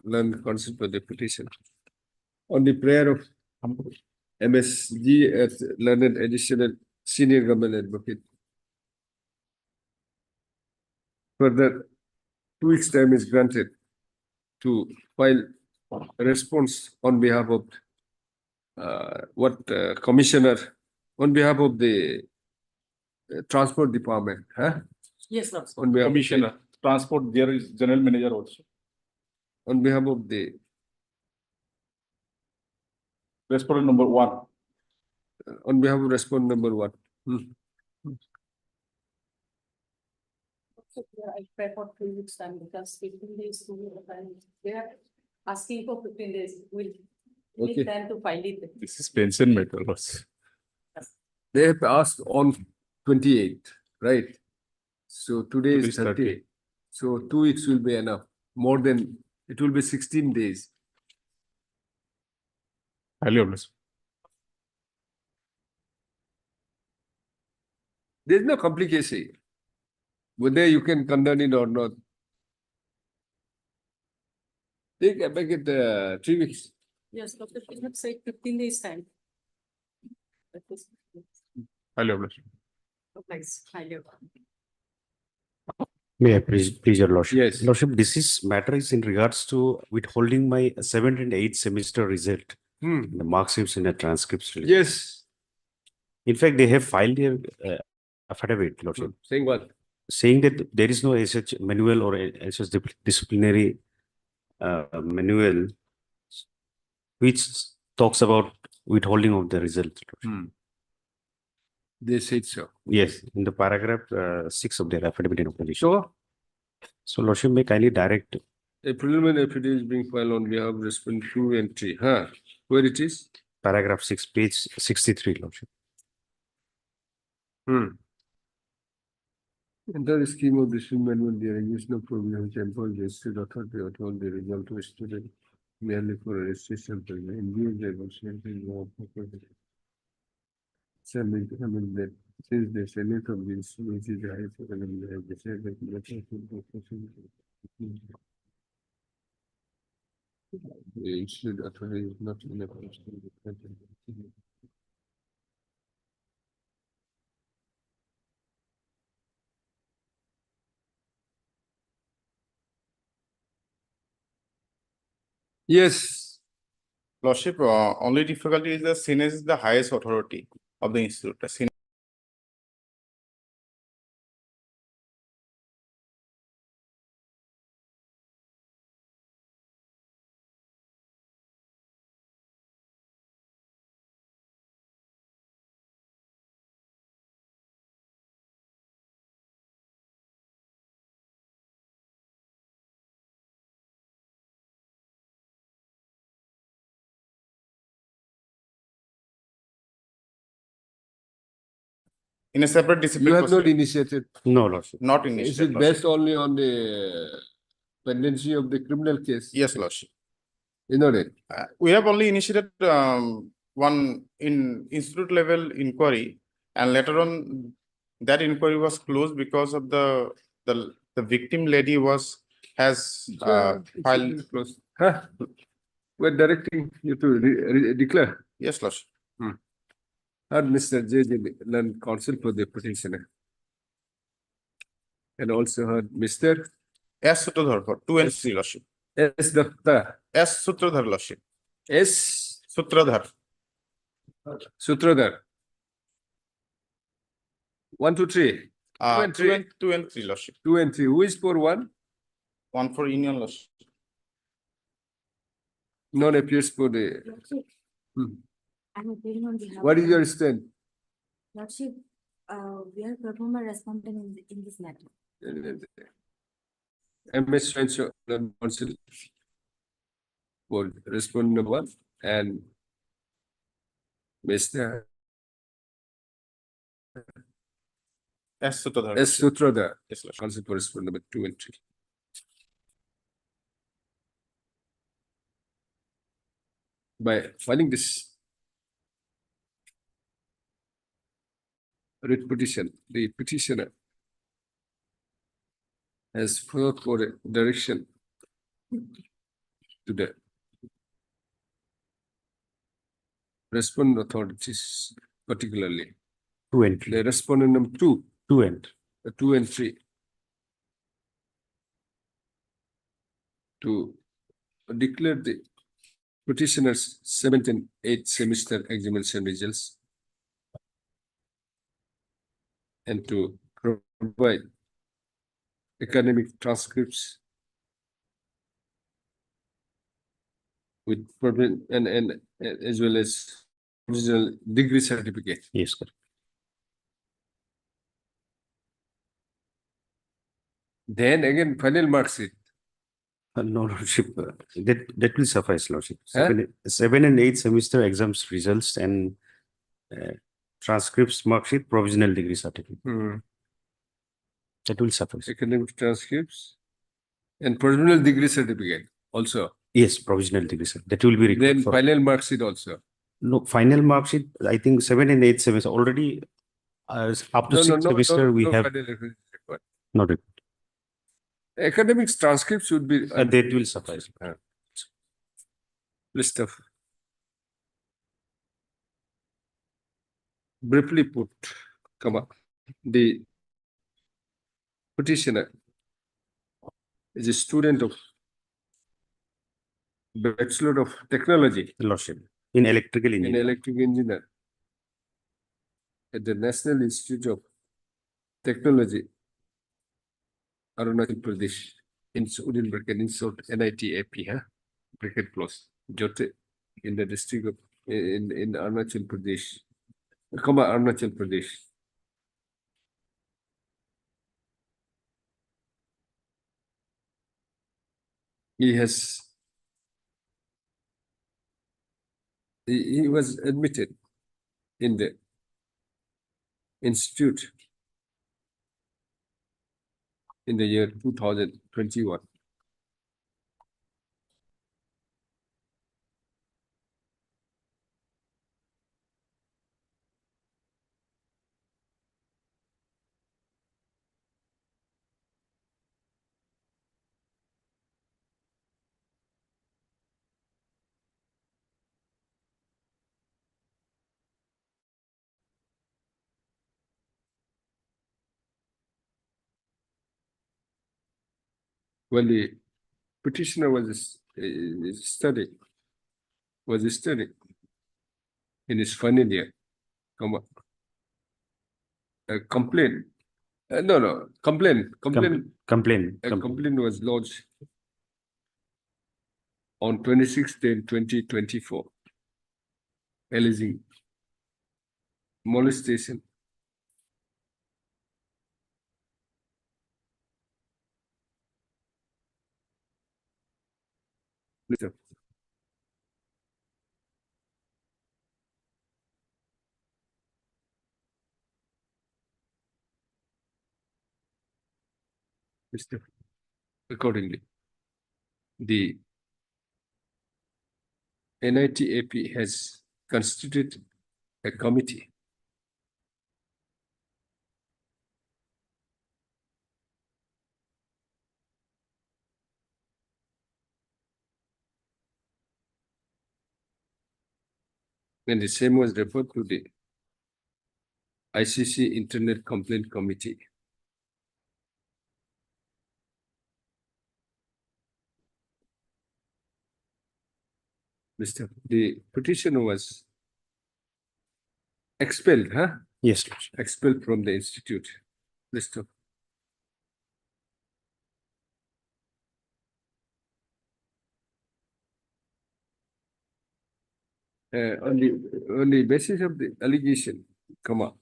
Learned counsel for the petition. On the prayer of MSG as learned additional senior government advocate. Further, 2 weeks' time is granted to file a response on behalf of commissioner, on behalf of the transport department, huh? Yes, sir. On behalf of the- Commissioner, Transport, there is General Manager also. on behalf of the Respondent number 1. on behalf of respondent number 1. I pray for 3 weeks time because 15 days to time. They are asking for 15 days. We'll Okay. need time to file it. This is pension matter, Lordship. They have asked on 28th, right? So today Today is is 30. So 2 weeks will be enough. More than, it will be 16 days. Highly obliged. There's no complication. Whether you can condemn it or not. Take back it 3 weeks. Yes, Dr. Pinnock said 15 days time. That is. Highly obliged. Nice, highly. May I please your lordship? Yes. Lordship, this is matter is in regards to withholding my 7th and 8th semester result. The marks in the transcripts. Yes. In fact, they have filed their affidavit, lordship, Saying what? saying that there is no such manual or such disciplinary manual which talks about withholding of the result. They said so. Yes, in the paragraph 6 of their affidavit in opposition. So So lordship may kindly direct a preliminary affidavit is being filed on behalf of respondent 2 and 3. Huh? Where it is? paragraph 6, page 63, lordship. Under the scheme of dismantlement, there is no provision which employs the state authority or told the result of a student merely for a registration to the individual law. So, I mean that since the Senate of this, which is the highest economy, they have decided the institute authority is not in a position to Yes, Lordship, only difficulty is the Senate is the highest authority of the institute. The Senate in a separate you discipline have not proceeding, initiated. No, Lordship. not Is initiated. it Lordship. based only on the pendency of the criminal case? Yes, Lordship. You know that? We have only initiated one in institute level inquiry, and later on that inquiry was closed because of the victim lady has filed. Close. Huh? We're directing you to declare. Yes, Lordship. Heard Mr. J.J. Learned counsel for the petitioner. And also heard Mr. S. Sutradhar for 2 and 3, Lordship. S. Datta. S. Sutradhar, Lordship. S. Sutradhar. Sutradhar. 1, 2, 3. 2 and 3, Lordship. 2 and 3. Who is for 1? 1 for union, Lordship. None appears for the. I'm appearing on behalf. What is of- your stand? Lordship, we are performer respondent in this matter. MS Swenson counsel for respondent number 1 and Mr. S. Sutradhar. S. Sutradhar. Yes, Lordship. Counsel for respondent number 2 and 3. By filing this writ petition, the petitioner has further for a direction to the respondent authorities, particularly 2 and 3. the respondent number 2, 2 and 2 and 3, to declare the petitioner's 7th and 8th semester examination results and to provide academic transcripts with and as well as original degree certificate. Yes, correct. Then again, final mark sheet. No, Lordship, that will suffice, Lordship. Huh? 7 and 8 semester exams results and transcripts, mark sheet, provisional degree certificate. That will suffice. Academic transcripts and provisional degree certificate also. Yes, provisional degree certificate. That will be required Then for. final mark sheet also. No, final mark sheet, I think 7 and 8 semester already, up to 6 semester, we have final record. not required. Academic transcripts should be That will suffice. list of briefly put, the petitioner is a student of Bachelor of Technology Lordship, in electrical in engineering. electrical engineer at the National Institute of Technology, Arunachal Pradesh, in within bracket insert NIT AP, bracket close, Jote, in the district of in Arunachal Pradesh, Arunachal Pradesh. He has he was admitted in the Institute in the year 2021. When the petitioner was studying in his final year, a complaint. Complaint. Complain. A complaint was lodged on 26/10/2024, alleging molestation. Listen. Accordingly, the NITAP has constituted a committee and the same was referred to the ICC Internet Complaint Committee. The petitioner was expelled, huh? Yes. Expelled from the institute. Mr. On the basis of the allegation, a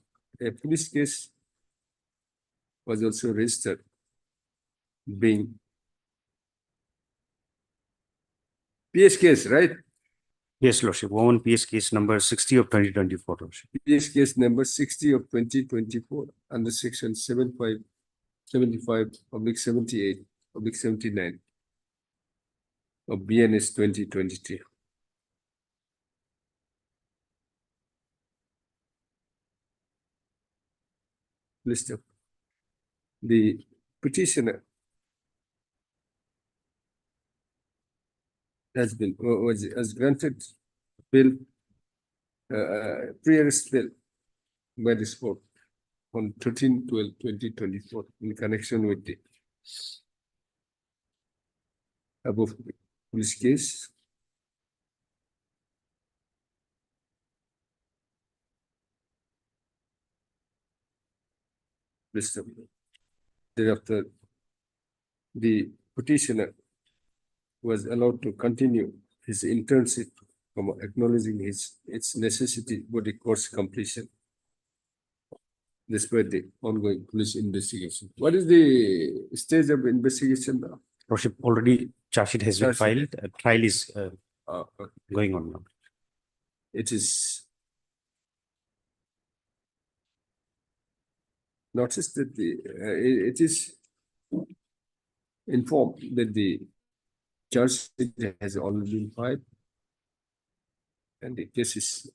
police case was also registered, being PS case, right? Yes, Lordship. One PS case number 60 of 2024, Lordship. PS case number 60 of 2024 under section 75/78/79 of BNS 2023. List of the petitioner has granted bail, pre-arrest bail by this court on 13/12/2024 in connection with the above police case. Thereafter, the petitioner was allowed to continue his internship, acknowledging its necessity for the course completion, despite the ongoing police investigation. What is the stage of investigation now? Lordship, already charge sheet has been Charge sheet. filed. A trial is Okay. going on now. It is noticed that it is informed that the charge sheet has already been filed and the case is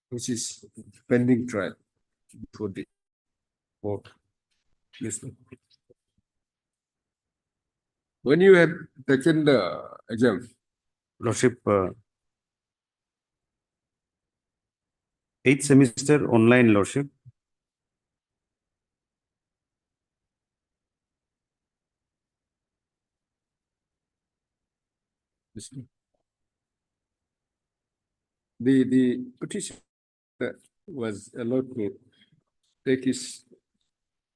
which is pending trial before the court. When you had taken the exam, Lordship, 8th semester online, Lordship. the petitioner was allowed to take his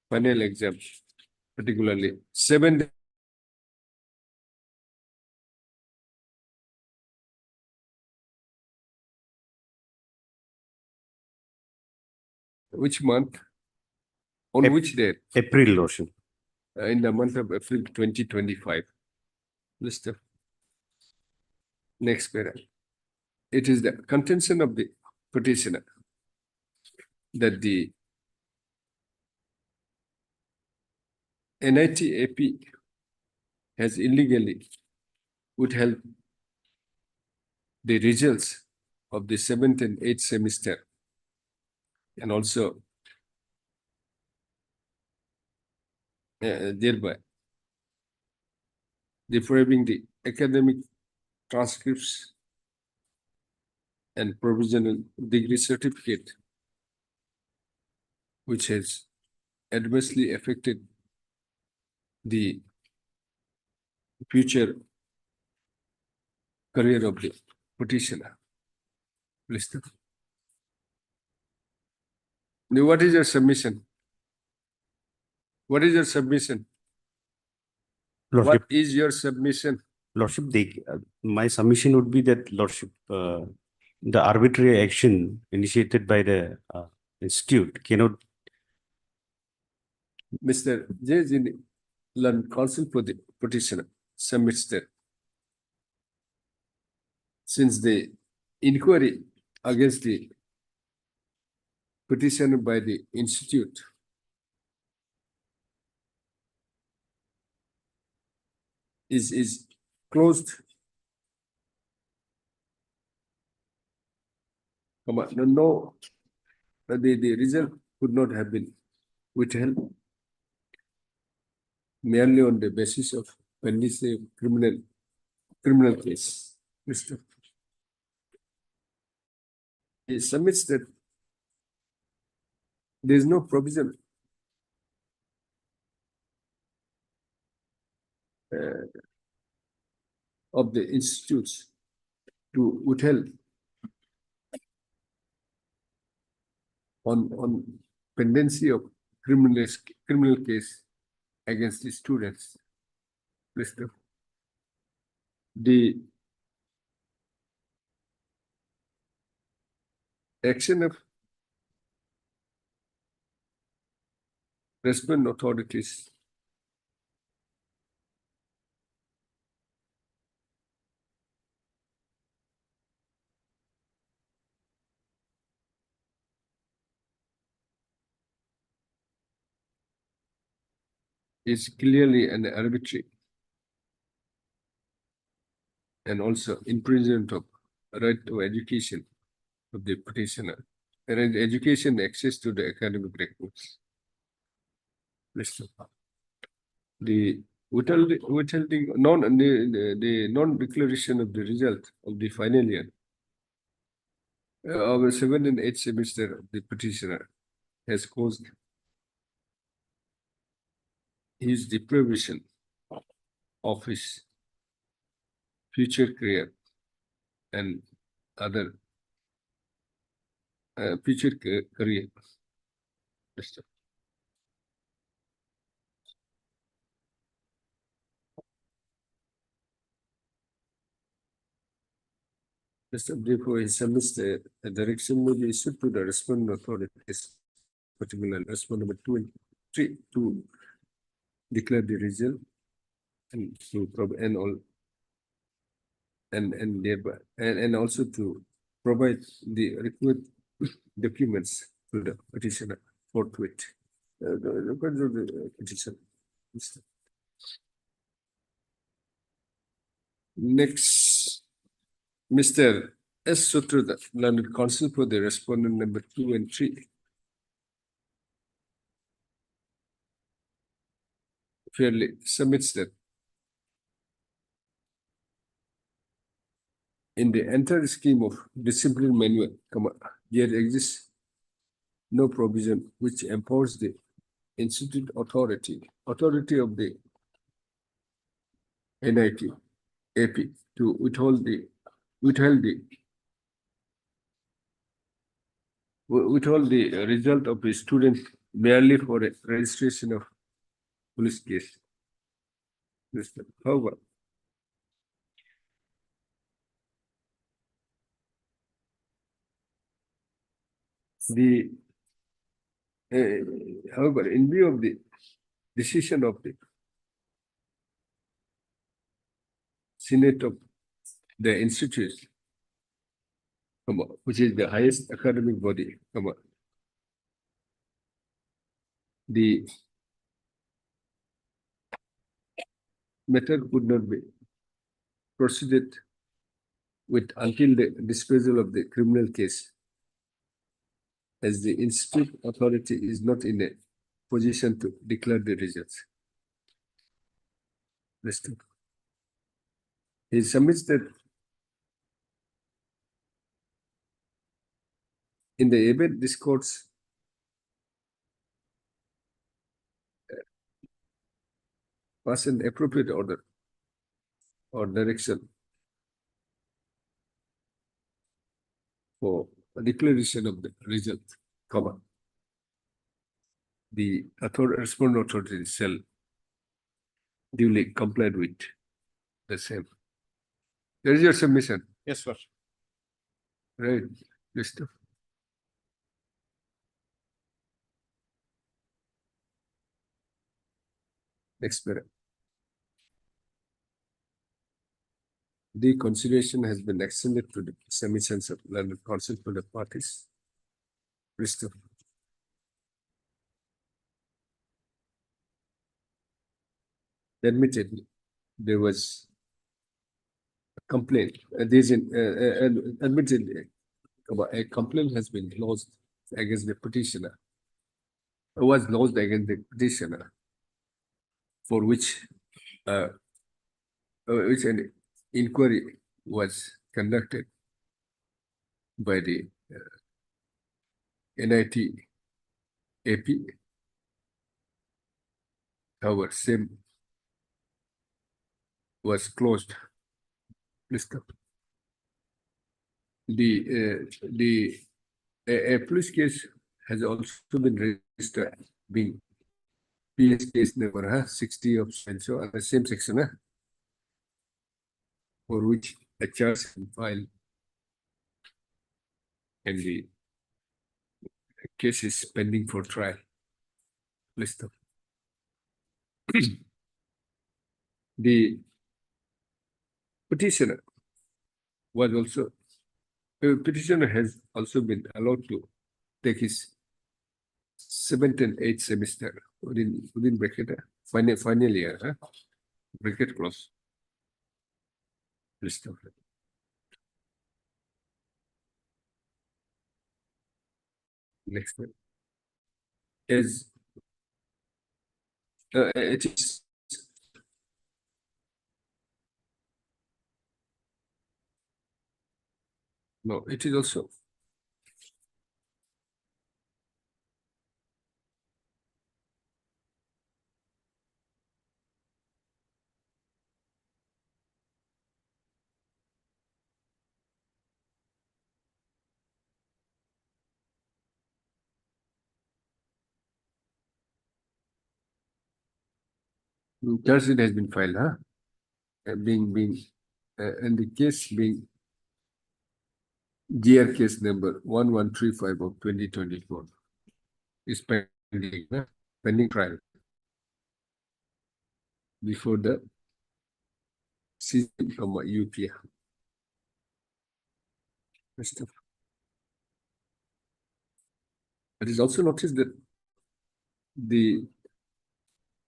final exam, particularly 7 days. Which month? On which date? April, Lordship. In the month of April 2025. List of next paragraph. It is the contention of the petitioner that the NIT AP has illegally withheld the results of the 7th and 8th semester, and also thereby depriving the academic transcripts and provisional degree certificate, which has adversely affected the future career of the petitioner. Please. Now, what is your submission? What is your submission? What Lordship, is your submission? Lordship, my submission would be that, Lordship, the arbitrary action initiated by the institute cannot. Mr. J. Learned counsel for the petitioner submits that since the inquiry against the petitioner by the institute is closed. No, the result could not have been withheld merely on the basis of when we say criminal case. Mr. He submits that there is no provision of the institutes to withhold on pendency of criminal case against the students. Mr. The action of respondent authorities is clearly an arbitrary and also infringement of right to education of the petitioner and education access to the academic records. The withholding the non-declaration of the result of the final year of the 7th and 8th semester of the petitioner has caused his deprivation of his future career and other future career. Therefore, he submits the direction may be issued to the respondent authorities, particularly respondent number 2 and 3, to declare the result and to and all and thereby and also to provide the required documents to the petitioner forthwith. The petition. Next, Mr. S. Sutra, learned counsel for the respondent number 2 and 3. Fairly submits that in the entire scheme of discipline manual, there exists no provision which empowers the institute authority of the NIT AP to withhold the result of a student merely for a registration of police case. However, however, in view of the decision of the Senate of the institute, which is the highest academic body, the matter could not be proceeded with until the disposal of the criminal case, as the institute authority is not in a position to declare the results. Listen. He submits that in the event this court's pass an appropriate order or direction for a declaration of the result, comma, the respondent authority shall duly complied with the same. There is your submission, Yes, sir. right? Listo. Next paragraph. The consideration has been extended to the submissions of learned counsel for the parties. Listo. Admittedly, there was a complaint. Admittedly, a complaint has been lodged against the petitioner. It was lodged against the petitioner, for which an inquiry was conducted by the NIT AP. However, same was closed. Listo. A police case has also been registered, being PS case number 60 of so and the same section, for which a charge has been filed, and the case is pending for trial. Listo. The petitioner was also, petitioner has also been allowed to take his 7th and 8th semester within bracket, final year, bracket close. Listo. Next one is it is no, it is also charge sheet has been filed, and the case being GR case number 1135 of 2024 is pending, pending trial before the CC from UP. It is also noticed that the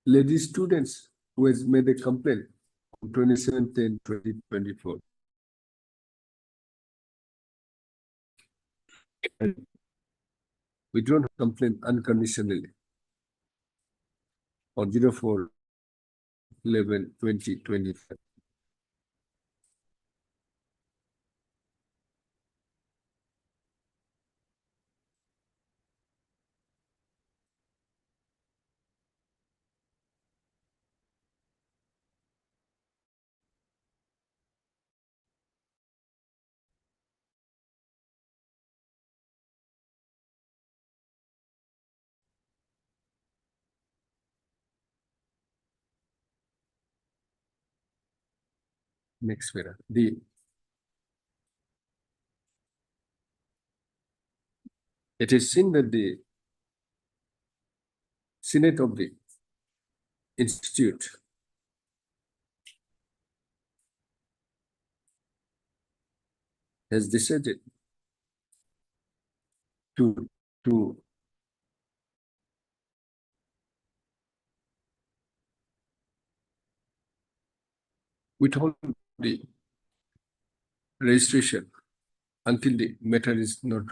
lady students who has made a complaint on 27/10/2024 withdrawn her complaint unconditionally on 04/11/2025. Next paragraph. It is seen that the Senate of the Institute has decided to withhold the registration until the matter is not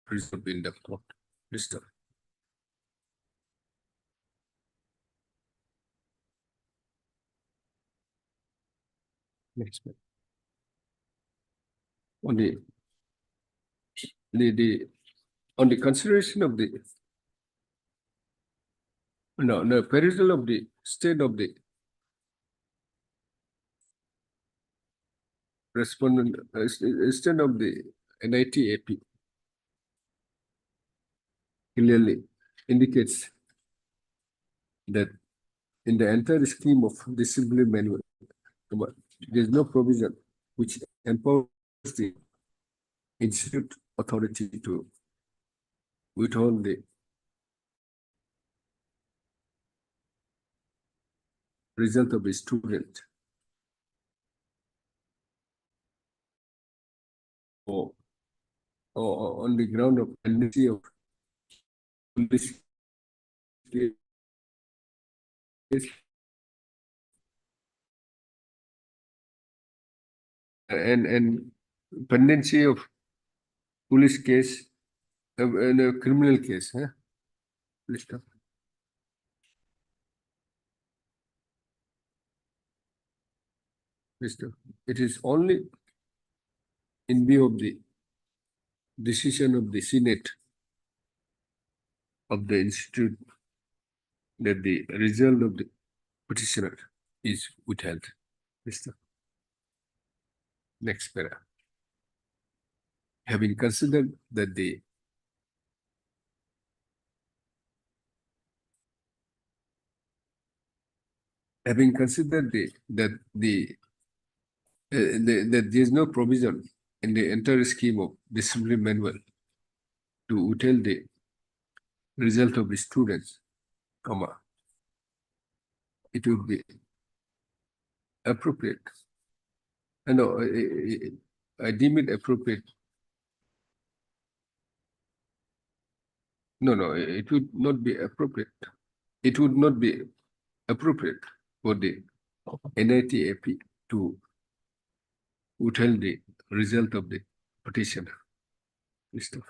resolved in the court. Mr. Next. On on the consideration of the perusal of the state of the respondent, state of the NIT AP clearly indicates that in the entire scheme of disciplinary manual, there is no provision which empowers the institute authority to withhold the result of a student or on the ground of pendency of police case and pendency of police case in a criminal case. Please stop. It is only in view of the decision of the Senate of the institute that the result of the petitioner is withheld. Mr. Next para. Having considered that the that there is no provision in the entire scheme of disciplinary manual to withhold the result of the students, it would be appropriate. I deem it appropriate. No, it would not be appropriate. It would not be appropriate for the NIT AP to withhold the result of the petition. Mr.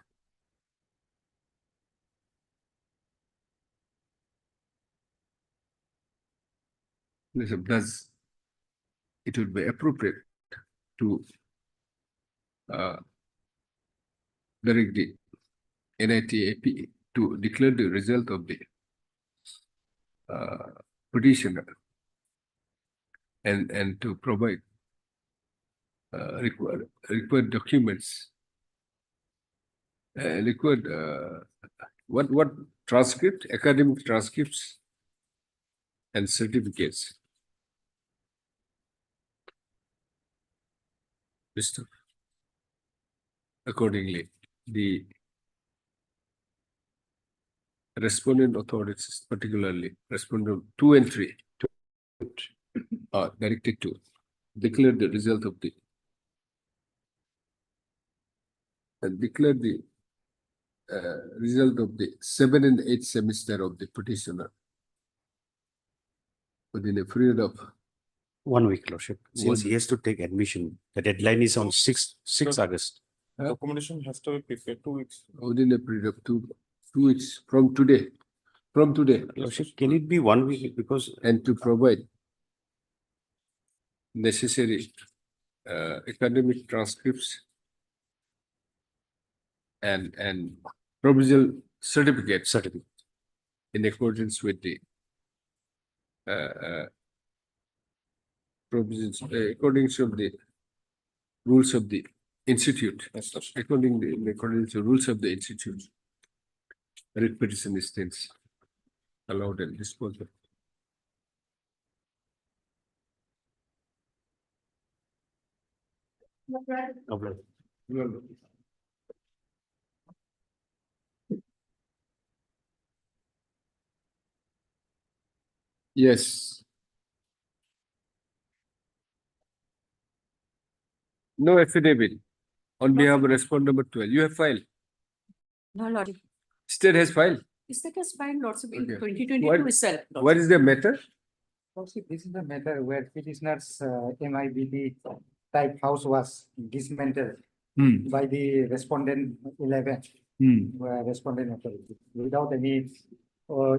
Thus, it would be appropriate to direct the NIT AP to declare the result of the petitioner and to provide required documents, what transcript, academic transcripts and certificates. Mr. Accordingly, the respondent authorities, particularly respondent 2 and 3, are directed to declare the result of the result of the 7th and 8th semester of the petitioner within a period of 1 week, Lordship. Since he has to take admission, the deadline is on 6 August. Accommodation has to be prepared 2 weeks. within a period of two weeks from today. Lordship, can it be 1 week? Because And to provide necessary academic transcripts and provisional certificates in accordance with the provisions, according to the rules of the institute. According to rules of the institute, writ petition is things allowed and disposed of. Yes. No affidavit on behalf of respondent number 12. You have filed. No, Lord. State has filed. Is that as fine, lots of in Okay. 2022 itself. What is the matter? Lordship, this is the matter where petitioner's MIBD type house was dismantled by the respondent 11, respondent authority, without any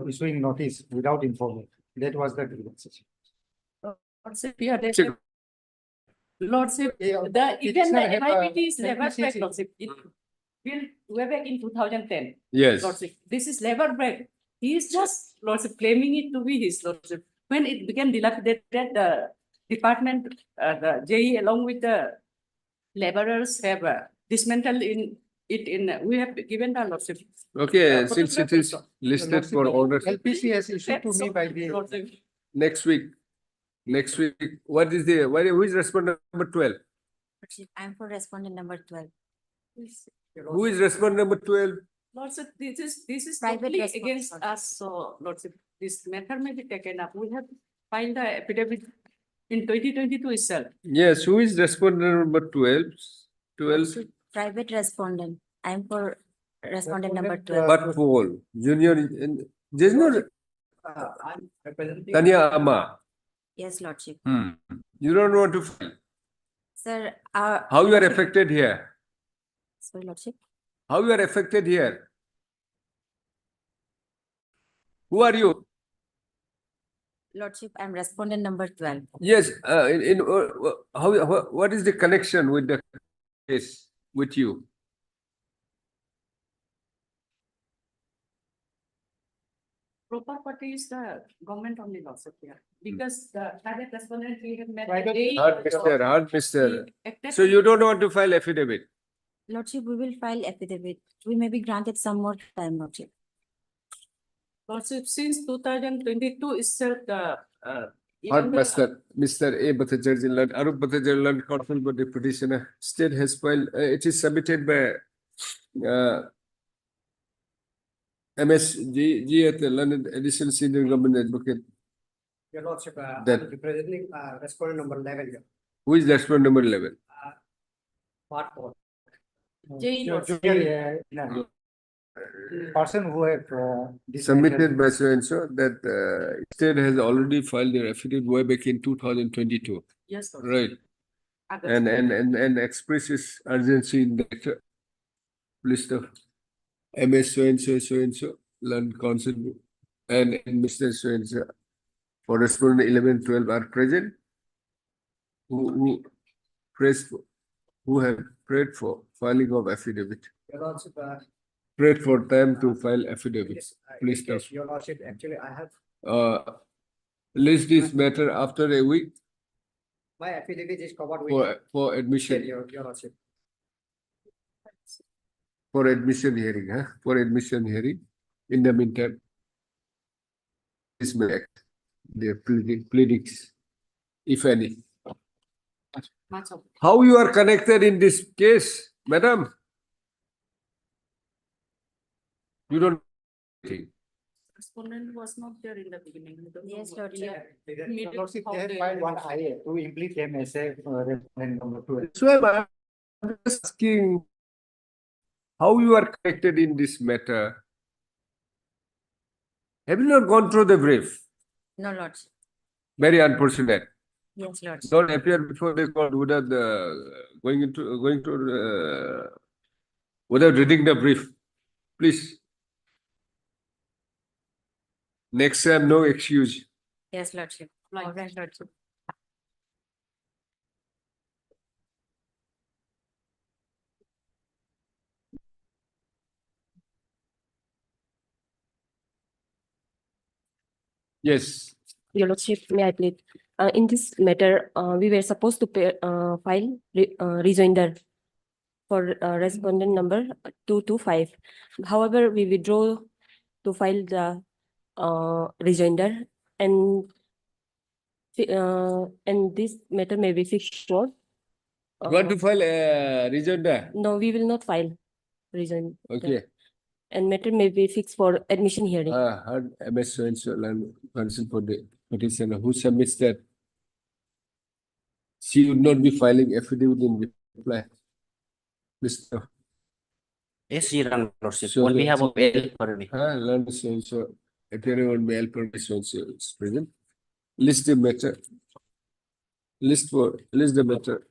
issuing notice, without informing. That was the grievance. Lordship, yeah, that's Check. Lordship, the even the MIBD is never back, Lordship. It built way back in 2010. Yes. Lordship, this is labor break. He is just, Lordship, claiming it to be his, Lordship. When it became dilapidated, the department, the JE along with the laborers have dismantled we have given the, Lordship. Okay, since it is listed for order LPC has issued to me by the Lordship. next week, who is respondent number 12? Lordship, I'm for respondent number 12. Who is respondent number 12? Lordship, this is Private totally response, against Lordship. us, so Lordship, this matter may be taken up. We have filed the affidavit in 2022 itself. Yes, who is respondent number 12? 12, Private respondent. I'm for respondent number 12. but Paul, junior, there's no I'm representing. Tanya Ama. Yes, Lordship. You don't want to file. Sir, How you are affected here? sorry, Lordship. How you are affected here? Who are you? Lordship, I'm respondent number 12. Yes, what is the connection with the case with you? Proper party is the government only, Lordship, here. Because the private respondent, we have met. Private- Hard, mister. He acted- So you don't want to file affidavit? Lordship, we will file affidavit. We may be granted some more time, Lordship. Lordship, since 2022 itself, the Hard, Mr. A. Bhattacharya, Arup Bhattacharya, counsel for the petitioner, state has filed, it is submitted by MSG at the London Additional Senior Government Advocate. Your Lordship, That- I'm representing respondent number 11 here. Who is respondent number 11? Part 4. JE Lordship. Person who have Submitted by so and so that state has already filed their affidavit way back in 2022. Yes, Lordship. Right. August. And expresses urgency in the list of MS so and so, land council, and Mr. so and so for respondent 11, 12 are present. Who have prayed for filing of affidavit, Your Lordship, prayed for time to file affidavits. yes, Please tell. yes, Your Lordship, actually, I have, List this matter after a week my affidavit is covered with. for admission, Your Lordship. for admission hearing, for admission hearing. In the meantime, this may act, their pleadings, if any. Much of. How you are connected in this case, madam? You don't think. Respondent was not there in the beginning. We don't know Yes, what- Lordship. Yeah. Your Lordship, they have filed one IA to implicate him as a respondent number 12. So I'm just asking how you are connected in this matter. Have you not gone through the brief? No, Lordship. Very unfortunate. Yes, Lordship. Don't appear before the court without without reading the brief. Please. Next time, no excuse. Yes, Lordship. All right, Lordship. Yes. Your Lordship, may I plead? In this matter, we were supposed to file rejoinder for respondent number 225. However, we withdraw to file the rejoinder, and this matter may be fixed for. You want to file a rejoinder? No, we will not file rejoinder. Okay. And matter may be fixed for admission hearing. Heard MS so and so land counsel for the petitioner who submits that she would not be filing affidavit in reply. Mr. Yes, Your Lordship, So on the- behalf of L for me. Land so and so appearing on mail permission so is present. List the matter. List the matter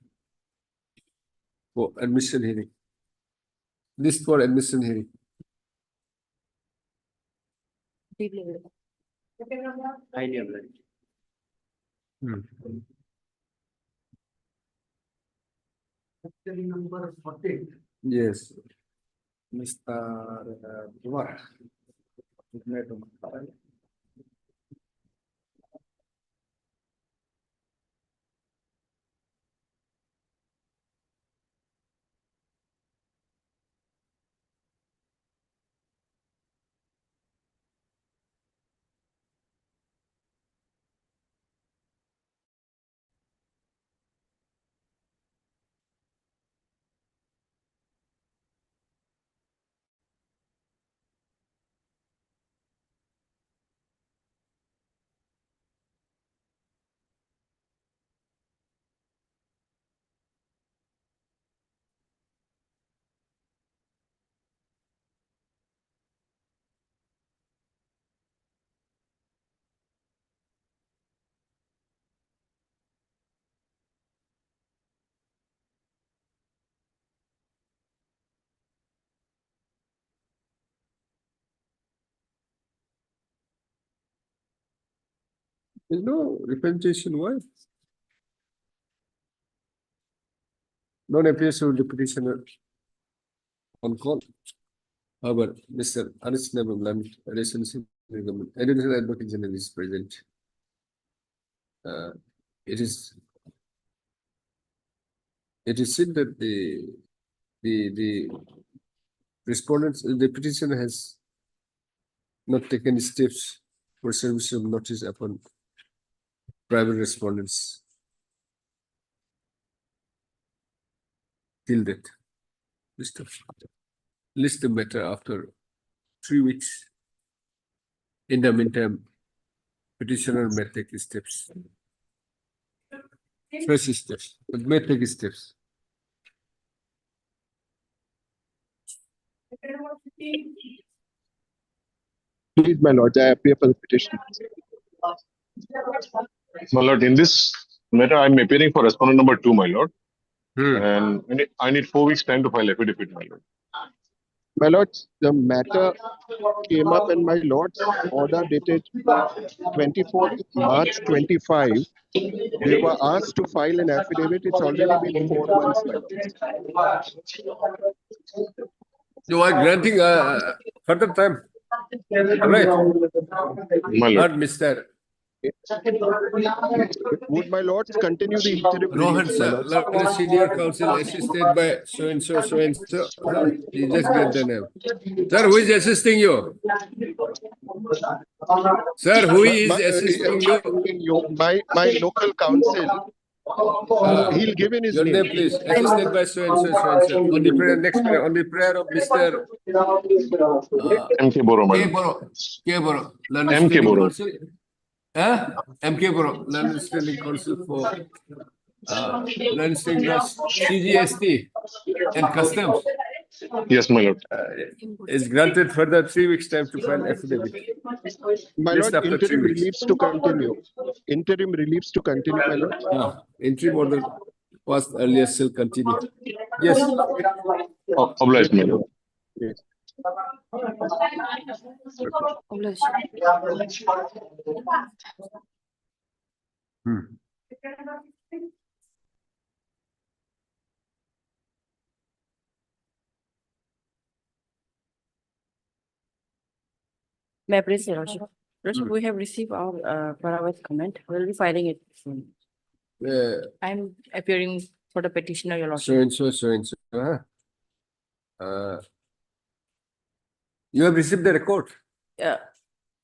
for admission hearing. List for admission hearing. Highly obliged. Number 14. Yes. Mr. Kumar. There's no representation. Why? Non appears to the petitioner on call. However, Mr. Anis Nabam, relationship additional advocate general is present. It is said that the respondents, the petitioner has not taken steps for service of notice upon private respondents till that. List the matter after 3 weeks. In the meantime, petitioner may take steps. Fresh steps, but may take steps. Please, my lord, I appear for the petition. My lord, in this matter, I'm appearing for respondent number 2, my lord. And I need 4 weeks time to file affidavit, my lord. My lord, the matter came up in my lord's order dated 24th March 25. They were asked to file an affidavit. It's already been 4 months, my lord. You are granting further time. Right. My lord. Not Mr. Would my lords continue the interim Rohan, relief, my sir, lords? senior counsel assisted by so and so, so and so. You just get the name. Sir, who is assisting you? Sir, who is assisting you? My local counsel. He'll give in his Your name. name, please. Assisted by so and so, so and so. On the prayer, next prayer, on the prayer of Mr. M.K. Boro, my K. lord. Boro. Learned M.K. Standing Boro. Counsel. M.K. Boro. Learned Standing Counsel for Learned Standing Counsel, CGST and Customs. Yes, my lord. Is granted further 3 weeks time to file affidavit. My List lord, after 3 interim weeks. reliefs to continue. Interim reliefs to continue, my lord. Interim order was earlier still continue. Yes. Obliged, my lord. Yes. May I please, Your Lordship? Lordship, we have received our private comment. We'll be filing it soon. I'm appearing for the petitioner, Your Lordship. So and so. You have received the record.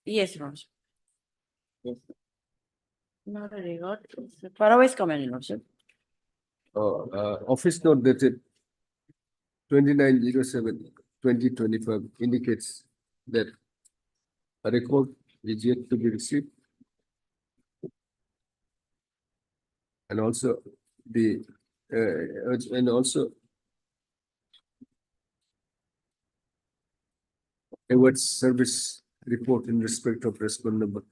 Yes, Your Lordship. Not a record. It's a Faraway's comment, Your Lordship. Office note dated 29/07/2025 indicates that a record is yet to be received. And also awards service report in respect of respondent number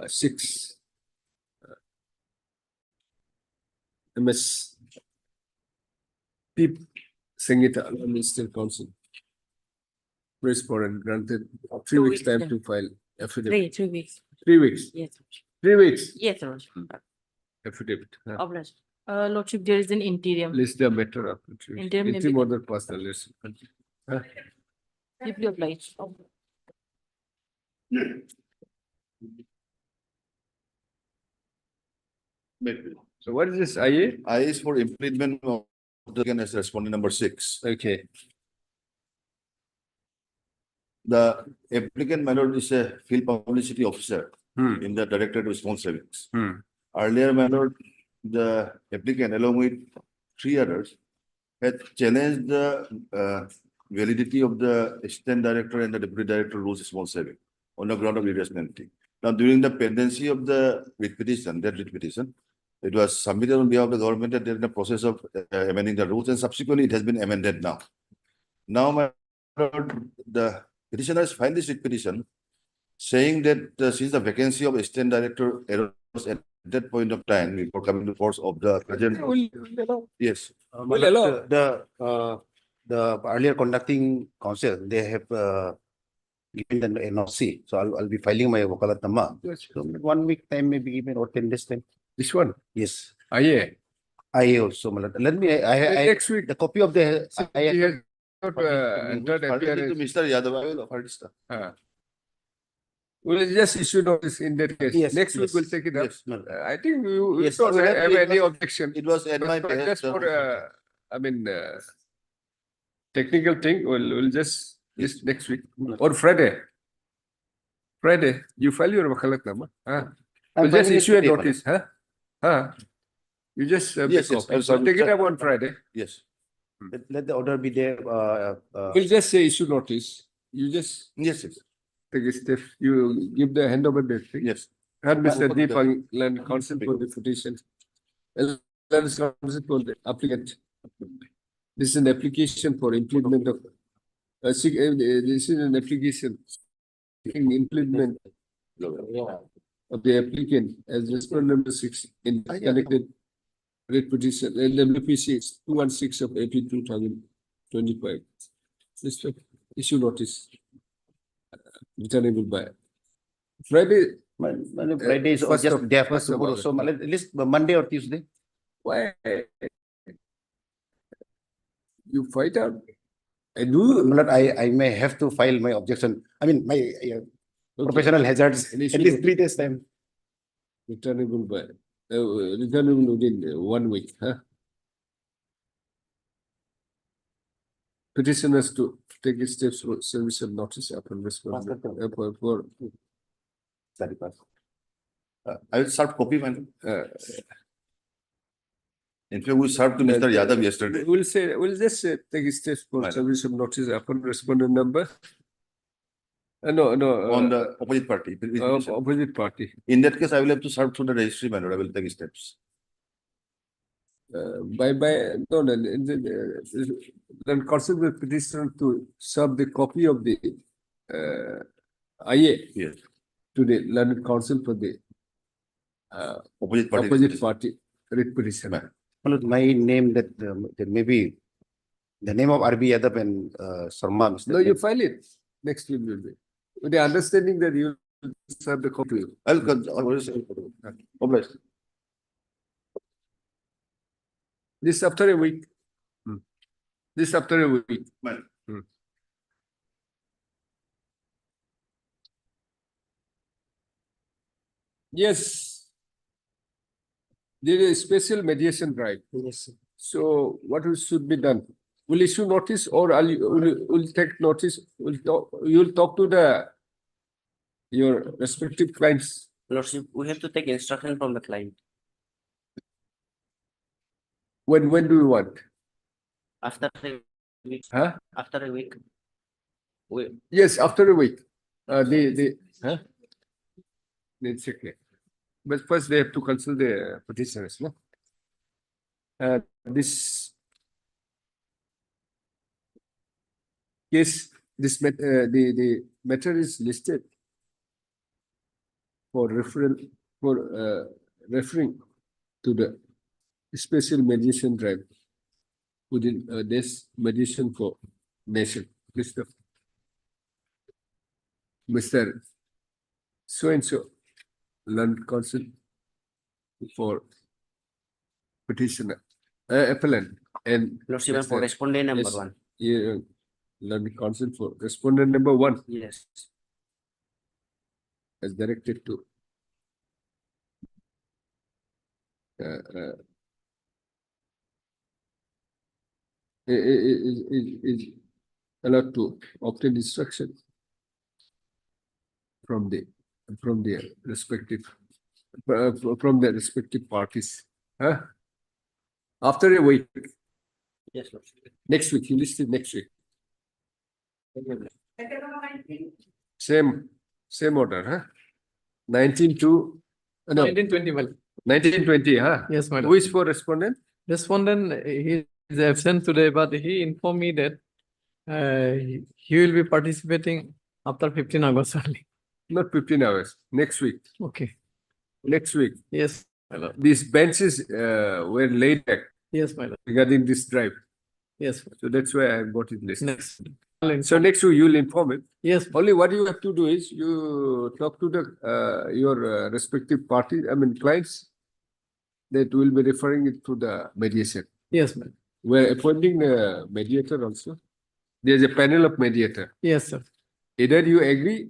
6. MS. P. Sangeeta, Minister Council. Respondent granted 3 2 weeks weeks, time yeah. to file affidavit. 3 weeks. 3 weeks. Yes. 3 weeks. Yes, Lordship. Affidavit. Obliged. Lordship, there is an interim. List the matter of Interim may interim be- order personal. Yes. Deeply obliged. So what is this IA? I is for implement of the again as respondent number 6. Okay. The applicant, my lord, is a field publicity officer in the Directorate of Small Savings. Earlier, my lord, the applicant along with 3 others had challenged the validity of the assistant director and the deputy director rules of small saving on the ground of irrationality. Now, during the pendency of the writ petition, that writ petition, it was submitted on behalf of the government that they're in the process of amending the rules, and subsequently it has been amended now. Now, my lord, the petitioner has filed this writ petition saying that since the vacancy of assistant director arose at that point of time before coming to force of the present. Yes. The earlier conducting council, they have given an NOC. So I'll be filing my wakalat nama. So 1 week time maybe given or 10 days time. This one? Yes. IA. I also. Let me, Next week. the copy of the. He has not entered appearance. Mr. Yadav, I will offer this. We'll just issue notice in that case. Yes, Next week yes, we'll take it up. yes, no. I think we Yes, don't we have have- any objection. It was at my But behest, just for, I mean, technical thing, we'll just, this next week or Friday. Friday, you file your wakalat nama. We'll just filing it issue a today, notice, You just Yes, yes, I'll so take it submit- up on Friday. Yes. Let the order be there. We'll just say issue notice. You just Yes, yes. take a step. You give the handover date. Yes. And Mr. Okay. Deepang, land counsel for the petition. Land counsel for the applicant. This is an application for implement of, this is an application seeking implement of the applicant as respondent number 6 in connected writ petition, WPC 216 of April 2025. This issue notice. Returnable by Friday. Friday is first just of- day after first of tomorrow. August. So at least Monday or Tuesday. Why? You fight out. I do. I may have to file my objection. I mean, my professional hazards An at issue least notice. 3 days time. Returnable by returnable within 1 week, Petitioners to take steps for service of notice upon response for Sorry, pass. I will serve copy, man. In fact, we served to Mr. Yadav yesterday. We'll just take steps for Right. service of notice upon respondent number. No, On the opposite party. opposite party. In that case, I will have to serve through the registry manner. I will take steps. Then consider the petitioner to serve the copy of the IA Yes. to the learned counsel for the opposite party writ petition. My name that maybe the name of RB Yadav and Sarma. No, you file it. Next week will be. With the understanding that you will serve the copy. Obliged. This after a week. This after a week. Right. Yes. There is a special mediation drive. Yes. So what should be done? Will issue notice or will take notice? You'll talk to your respective clients. Lordship, we have to take instruction from the client. When do you want? After a week. Huh? After a week. Yes, after a week. It's okay. But first they have to consult the petitioners, no? This case, the matter is listed for referring to the special mediation drive within this mediation for nation. Mr. So-and-so learned counsel for petitioner, appellant, and Lordship, for respondent number yes, one. yeah, learned counsel for respondent number one Yes. as directed to is allowed to obtain instruction from the respective parties. Huh? After a week, Yes, Lordship. next week, you listed next week. Same order, huh? 19 to no 1920, 1920, huh? Yes, madam. Who is for respondent? Respondent, he is absent today, but he informed me that he will be participating after 15 August only. Not 15 hours. Next week. Okay. Next week. Yes, my lord. These benches were laid back Yes, my lord. regarding this drive. Yes. So that's why I got it listed. Next. So next week you'll inform it. Yes. Only what you have to do is you talk to the your respective parties, I mean clients, that will be referring it to the mediation. Yes, ma'am. We're appointing a mediator also. There's a panel of mediator. Yes, sir. Either you agree.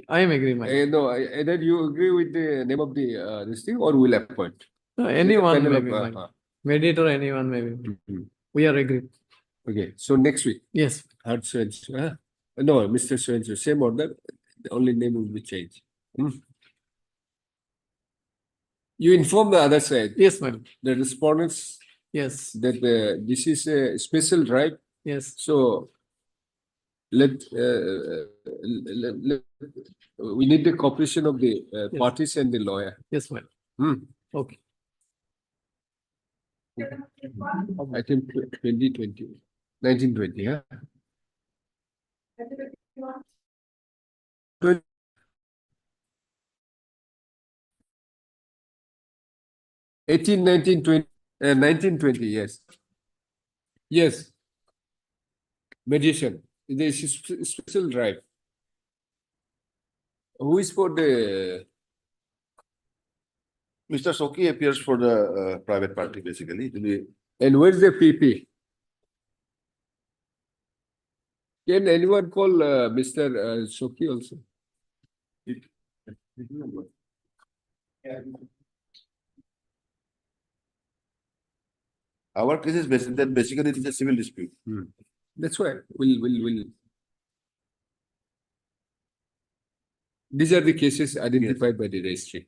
I am agreeing, my lord. No, either you agree with the name of the this thing or will appoint. No, anyone panel may of, be, my lord. Mediator, anyone may be. We are agreed. Okay, so next week. Yes. Hard so-and-so, huh? No, Mr. So-and-so, same order, the only name will be changed. You inform the other side. Yes, madam. The respondents. Yes. That this is a special drive. Yes. So let we need the cooperation of the Yes. parties and the lawyer. Yes, madam. Okay. I think 2020, 1920, huh? 18, 19, 20, 1920, yes. Yes. Mediation. This is special drive. Who is for the Mr. Soki appears for the private party, basically. and where's the PP? Can anyone call Mr. Soki also? Our case is basically it is a civil dispute. That's why we'll. These are the cases identified by the registry.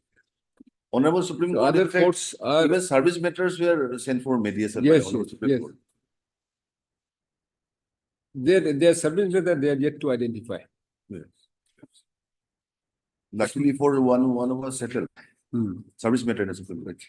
Honorable Supreme So Court, other in fact, courts are. even service matters were sent for mediation by Yes, Honorable Supreme yes. Court. They are subject that they are yet to identify. Yes. Luckily for one of us settled. Service matter in the Supreme Court.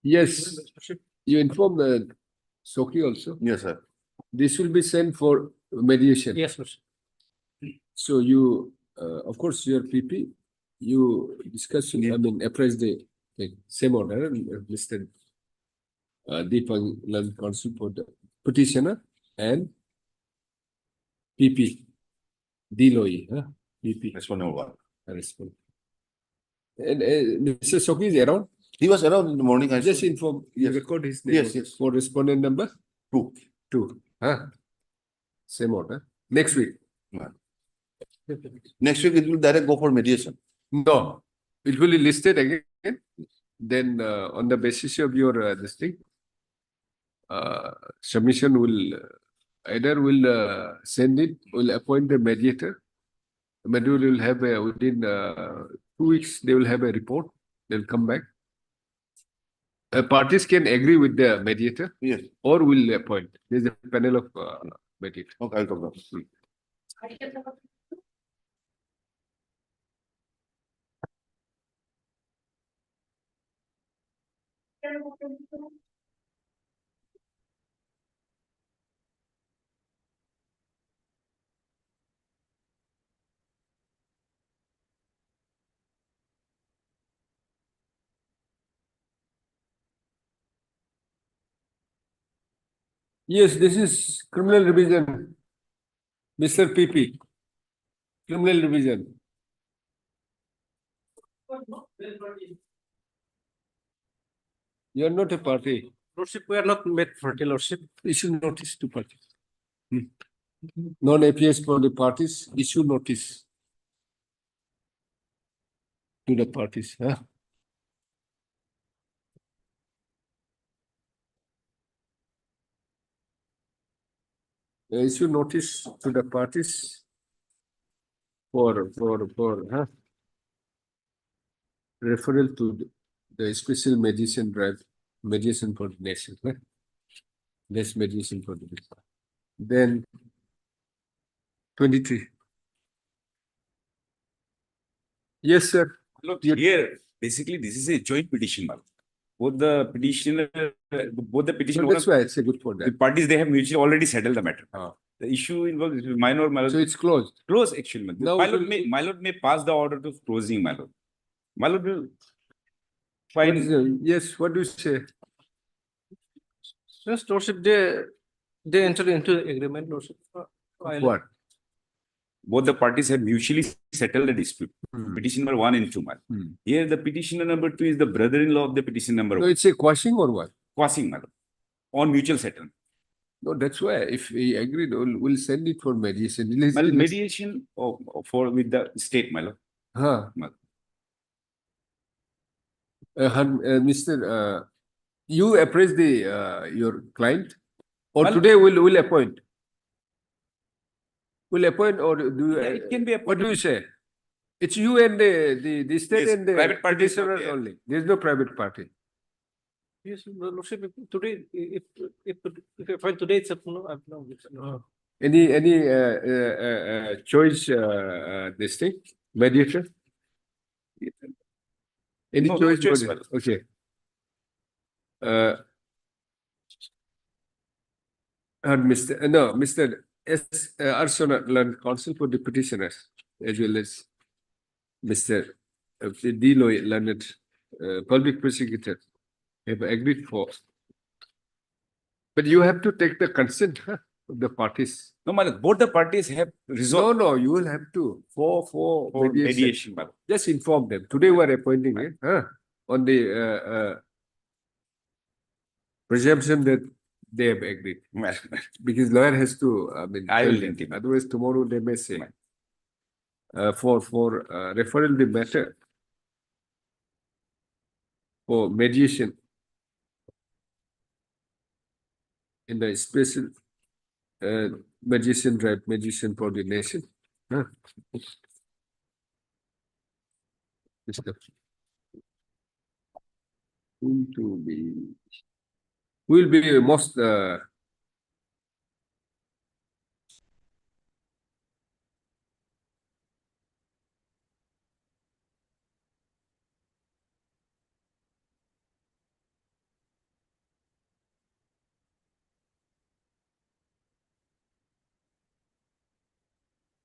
Yes, you inform the Soki also. Yes, sir. This will be sent for mediation. Yes, sir. So you, of course, your PP, you discuss, I mean, appraise the same order listed. Deepang Land Council for the petitioner and PP. Deloy, huh? PP. That's one number one. Respond. And Mr. Soki is around? He was around in the morning. I Just saw. inform, Yes. record his name. Yes, yes. For respondent number? 2. 2. Huh? Same order. Next week. Next week it will direct go for mediation. No, it will be listed again. Then on the basis of your this thing, submission will either will send it, will appoint the mediator. The mediator will have within 2 weeks, they will have a report. They'll come back. Parties can agree with the mediator. Yes. Or will appoint. There's a panel of mediators. Okay, I'll talk about. Yes, this is criminal revision. Mr. PP. Criminal revision. You are not a party. Lordship, we are not met for the lordship. Issue notice to parties. Non-APS for the parties, issue notice to the parties. Huh? Issue notice to the parties for referral to the special mediation drive, mediation for the nation. Huh? This mediation for the nation. Then 23. Yes, sir. Look, here, basically, this is a joint petition. Both the petitioner, So that's why it's a good for the that. parties, they have mutually already settled the matter. Ah. The issue involves minor, my lord. So it's closed. Close, actually. Now My it lord will- my lord may pass the order to closing, my lord. My lord will What is find. the- yes, what do you say? Yes, lordship, they entered into agreement, lordship. What? Both the parties have mutually settled the dispute. Petition number 1 and 2, my lord. Hmm. Here, the petitioner number 2 is the brother-in-law of the petition number No, 1. it's a quashing or what? Quashing, my lord. On mutual settlement. No, that's why if we agreed, we'll send it for mediation. My lord, mediation for with the state, my lord. Huh. My lord. Mr. You appraise the your client, or Well- today we'll appoint. We'll appoint, or do you? Yeah, it can be What do you appointed. say? It's you and the state Yes, and the private party is not petitioner there. only. There's no private party. Yes, lordship, today, if I find today, it's a, no. Any choice this thing mediator? Any No choice? choice, body? well. Okay. And Mr. S. Arsenal learned counsel for the petitioners, as well as Mr. Deloy learned public prosecutor have agreed for. But you have to take the consent of the parties. No, my lord, both the parties have resolved No, you will have to for mediation, my lord. Just inform them. Today we are appointing it on the presumption that they have agreed. Well, Because lawyer has to, I mean, I tell will them. intimate. Otherwise tomorrow they may say. For referral the matter for mediation in the special mediation drive, mediation for the nation. Huh? Mr. Whom to be, will be most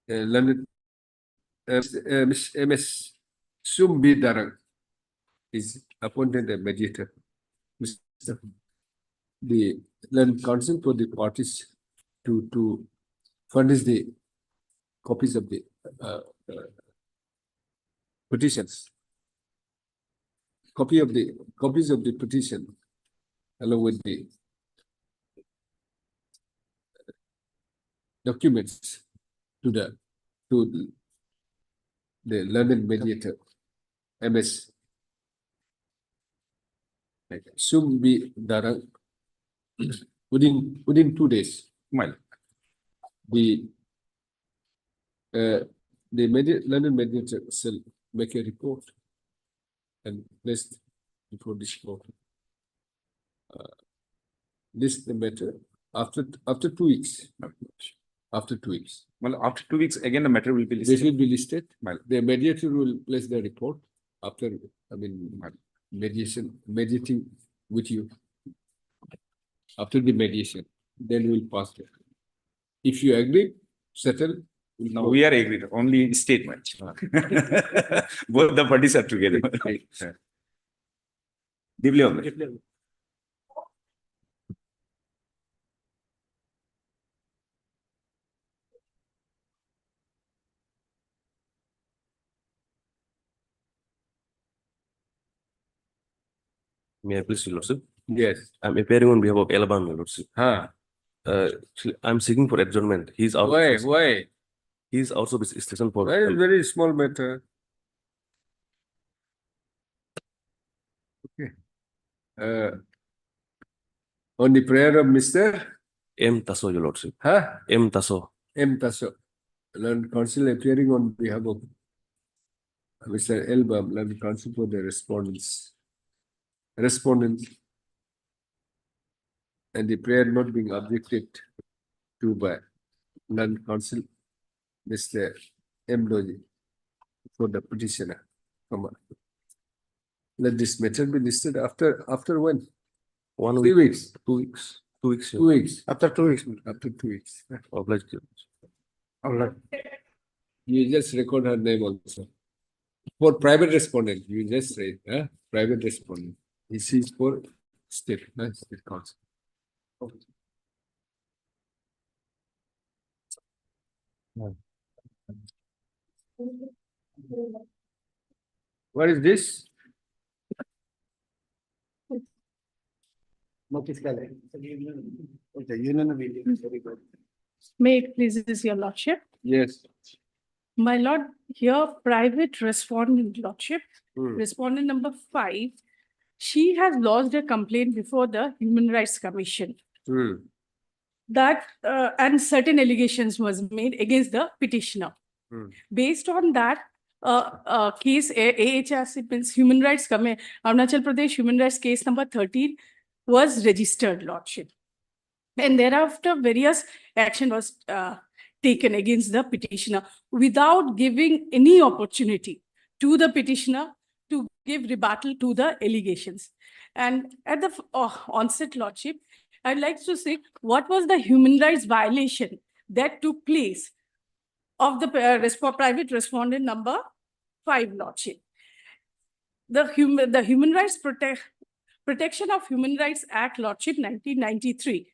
learned Miss MS Sumbi Darang is appointed a mediator. Mr. The learned counsel for the parties to furnish the copies of the petitions. Copies of the petition along with the documents to the learned mediator, MS Sumbi Darang, within 2 days. Well, The learned mediator shall make a report and placed before this court. This the matter after 2 weeks. After 2 weeks. well, after 2 weeks, again, the matter will be This listed. will be listed. Well, The mediator will place the report after, I mean, mediating with you. After the mediation, then we'll pass it. If you agree, settle. No, we are agreed, only statement. Both the parties are together. Deeply. May I please, Your Lordship? Yes. I'm appearing on behalf of Alabama, Your Lordship. Huh. I'm seeking for adjournment. He's out. Why? He's also with station for. Very small matter. Okay. On the prayer of Mr. M. Tasso, Your Lordship. Huh? M. Tasso. M. Tasso. Learned Counsel appearing on behalf of Mr. Elbam, Learned Counsel for the respondents. And the prayer not being objected to by Learned Counsel Mr. M. Doji for the petitioner. Come on. Let this matter be listed after when? 1 3 week. weeks. 2 weeks. 2 weeks. 2 weeks. After 2 weeks. After 2 weeks. Obliged, Your Lordship. All right. You just record her name also. For private respondent, you just say, private respondent. This is for state council. What is this? Notice gallery. May it pleases your lordship. Yes. My lord, here private respondent lordship, Hmm. respondent number 5, she has lodged a complaint before the Human Rights Commission. Hmm. That and certain allegations was made against the petitioner. Hmm. Based on that case, AHRC means Human Rights Commission, Arunachal Pradesh Human Rights Case number 13 was registered, lordship. And thereafter, various action was taken against the petitioner without giving any opportunity to the petitioner to give rebuttal to the allegations. And at the onset, lordship, I'd like to say what was the human rights violation that took place of the private respondent number 5, lordship. The Human Rights Protection of Human Rights Act, lordship, 1993.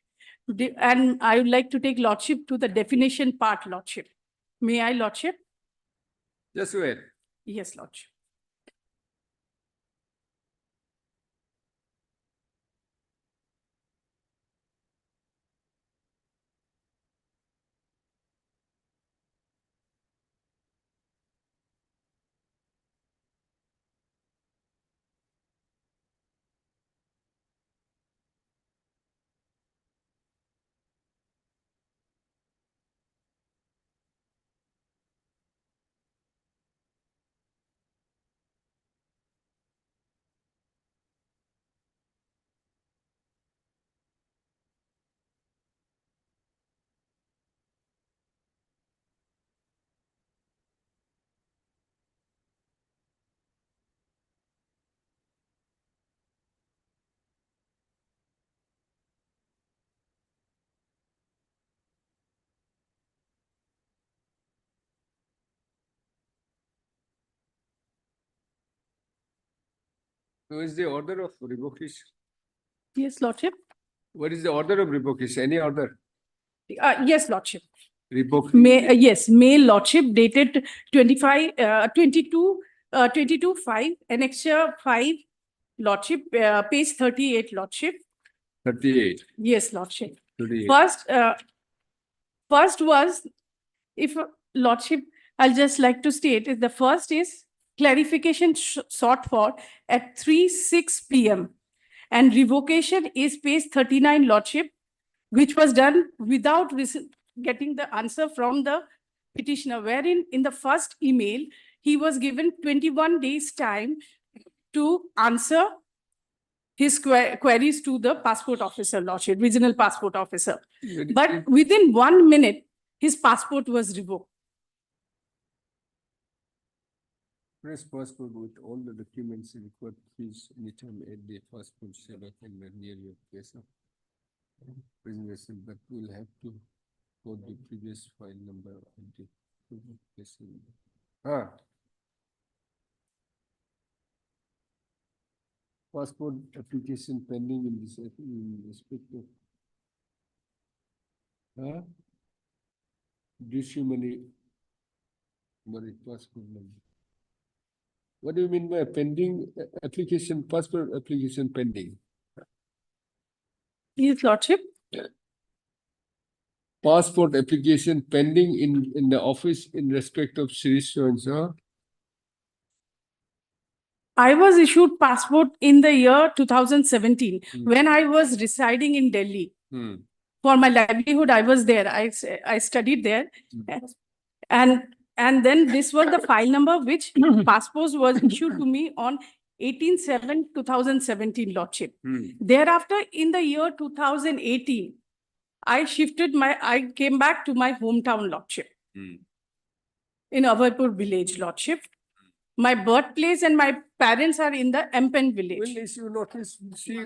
And I would like to take lordship to the definition part, lordship. May I, lordship? Just wait. Yes, lordship. Who is the order of revocation? Yes, lordship. What is the order of revocation? Any order? Yes, lordship. Revocation. Yes, May lordship dated 22/5, annexure 5, lordship, page 38, lordship. 38. Yes, lordship. 38. First was, if lordship, I'll just like to state is the first is clarification sought for at 3:06 p.m. and revocation is page 39, lordship, which was done without getting the answer from the petitioner, wherein in the first email, he was given 21 days time to answer his queries to the passport officer, lordship, regional passport officer. But within 1 minute, his passport was revoked. Press passport with all the documents required, please anytime at the passport seva center near your place of resignation, but we'll have to quote the previous file number of the place. Passport application pending in this in respect of Disciplinary passport number. What do you mean by pending application, passport application pending? His Lordship, Passport application pending in the office in respect of Shri so-and-so. I was issued passport in the year 2017 when I was residing in Delhi. For my livelihood, I was there. I studied there. And then this was the file number which passport was issued to me on 18/7/2017, Lordship. Thereafter, in the year 2018, I came back to my hometown, Lordship, in Avarpur village, Lordship. My birthplace and my parents are in the Empen village. When issue notice,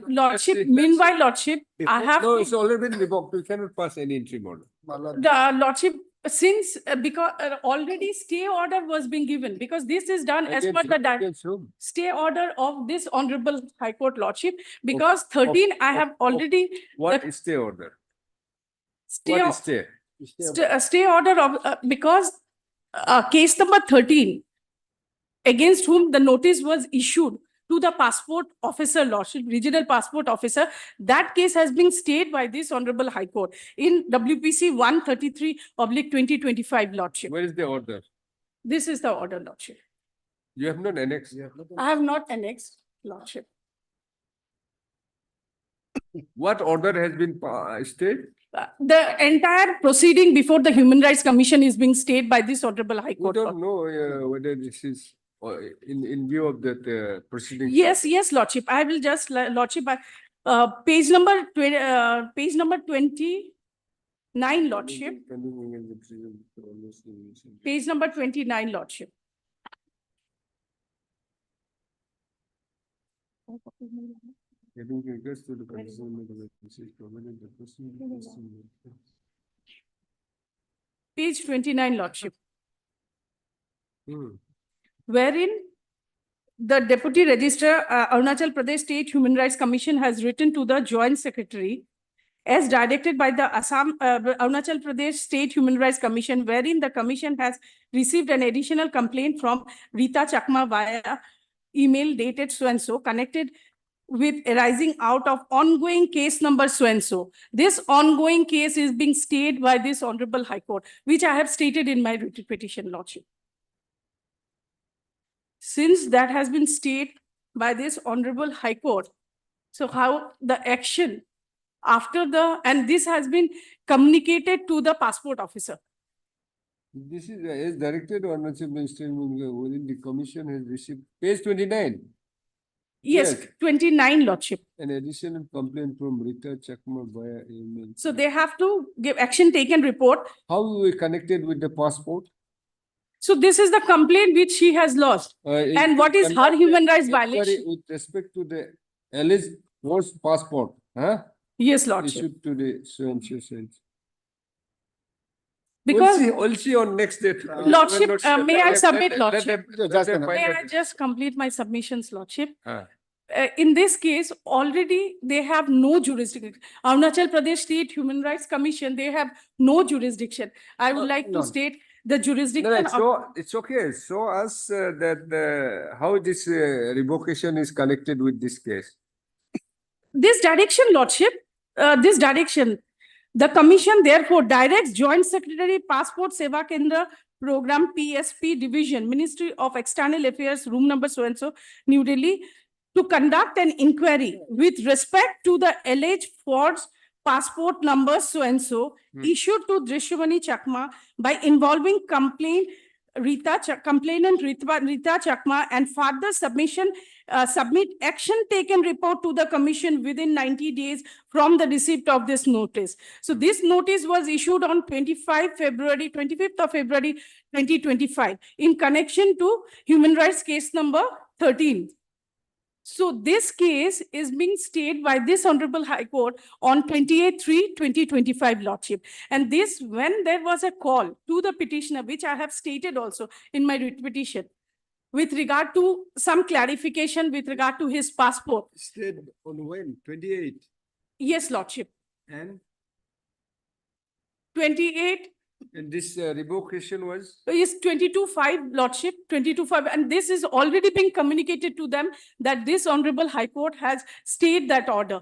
Lordship, meanwhile, Lordship, I have No, to- it's already been revoked. We cannot pass any interim order. the Lordship, since because already stay order was being given, because this is done as per the Against whom? stay order of this Honorable High Court Lordship, because 13 I have already What is stay order? stay, What is stay? stay order of because case number 13 against whom the notice was issued to the passport officer, Lordship, regional passport officer, that case has been stayed by this Honorable High Court in WPC 133/2025, Lordship. Where is the order? This is the order, Lordship. You have not annexed. I have not annexed, Lordship. What order has been stayed? The entire proceeding before the Human Rights Commission is being stayed by this Honorable High We Court. don't know whether this is in view of that proceeding. Yes, Lordship. I will just, Lordship, page number 29, Lordship. Page number 29, Lordship. Having regards to the concern of the vacancies provided the person. Page 29, Lordship. Wherein the Deputy Registrar, Arunachal Pradesh State Human Rights Commission has written to the Joint Secretary as directed by the Arunachal Pradesh State Human Rights Commission, wherein the Commission has received an additional complaint from Rita Chakma via email dated so-and-so connected with arising out of ongoing case number so-and-so. This ongoing case is being stayed by this Honorable High Court, which I have stated in my written petition, Lordship. Since that has been stayed by this Honorable High Court, so how the action after and this has been communicated to the passport officer. This is as directed or not within the commission has received page 29. Yes, 29, Lordship. An additional complaint from Rita Chakma via email. So they have to give action taken report. How we connected with the passport? So this is the complaint which she has lost. And what is her human rights violation? With respect to the alleged forced passport, Yes, Lordship. issued to the so-and-so. Because we'll see on next date. Lordship, may I submit, Lordship? May I just complete my submissions, Lordship? In this case, already they have no jurisdiction. Arunachal Pradesh State Human Rights Commission, they have no jurisdiction. I would like to state the jurisdiction. So it's okay. Show us how this revocation is connected with this case. This direction, Lordship, this direction, the Commission therefore directs Joint Secretary Passport Seva Kendra Program PSP Division, Ministry of External Affairs, room number so-and-so, New Delhi, to conduct an inquiry with respect to the alleged forged passport number so-and-so issued to Drishyamani Chakma by involving complaint complainant Rita Chakma and further submit action taken report to the commission within 90 days from the receipt of this notice. So this notice was issued on 25th of February 2025 in connection to human rights case number 13. So this case is being stayed by this Honorable High Court on 28/3/2025, Lordship. And this, when there was a call to the petitioner, which I have stated also in my writ petition, with regard to some clarification with regard to his passport. Stayed on when? 28? Yes, Lordship. And? 28 And this revocation was? is 22/5, Lordship, 22/5. And this is already being communicated to them that this Honorable High Court has stayed that order,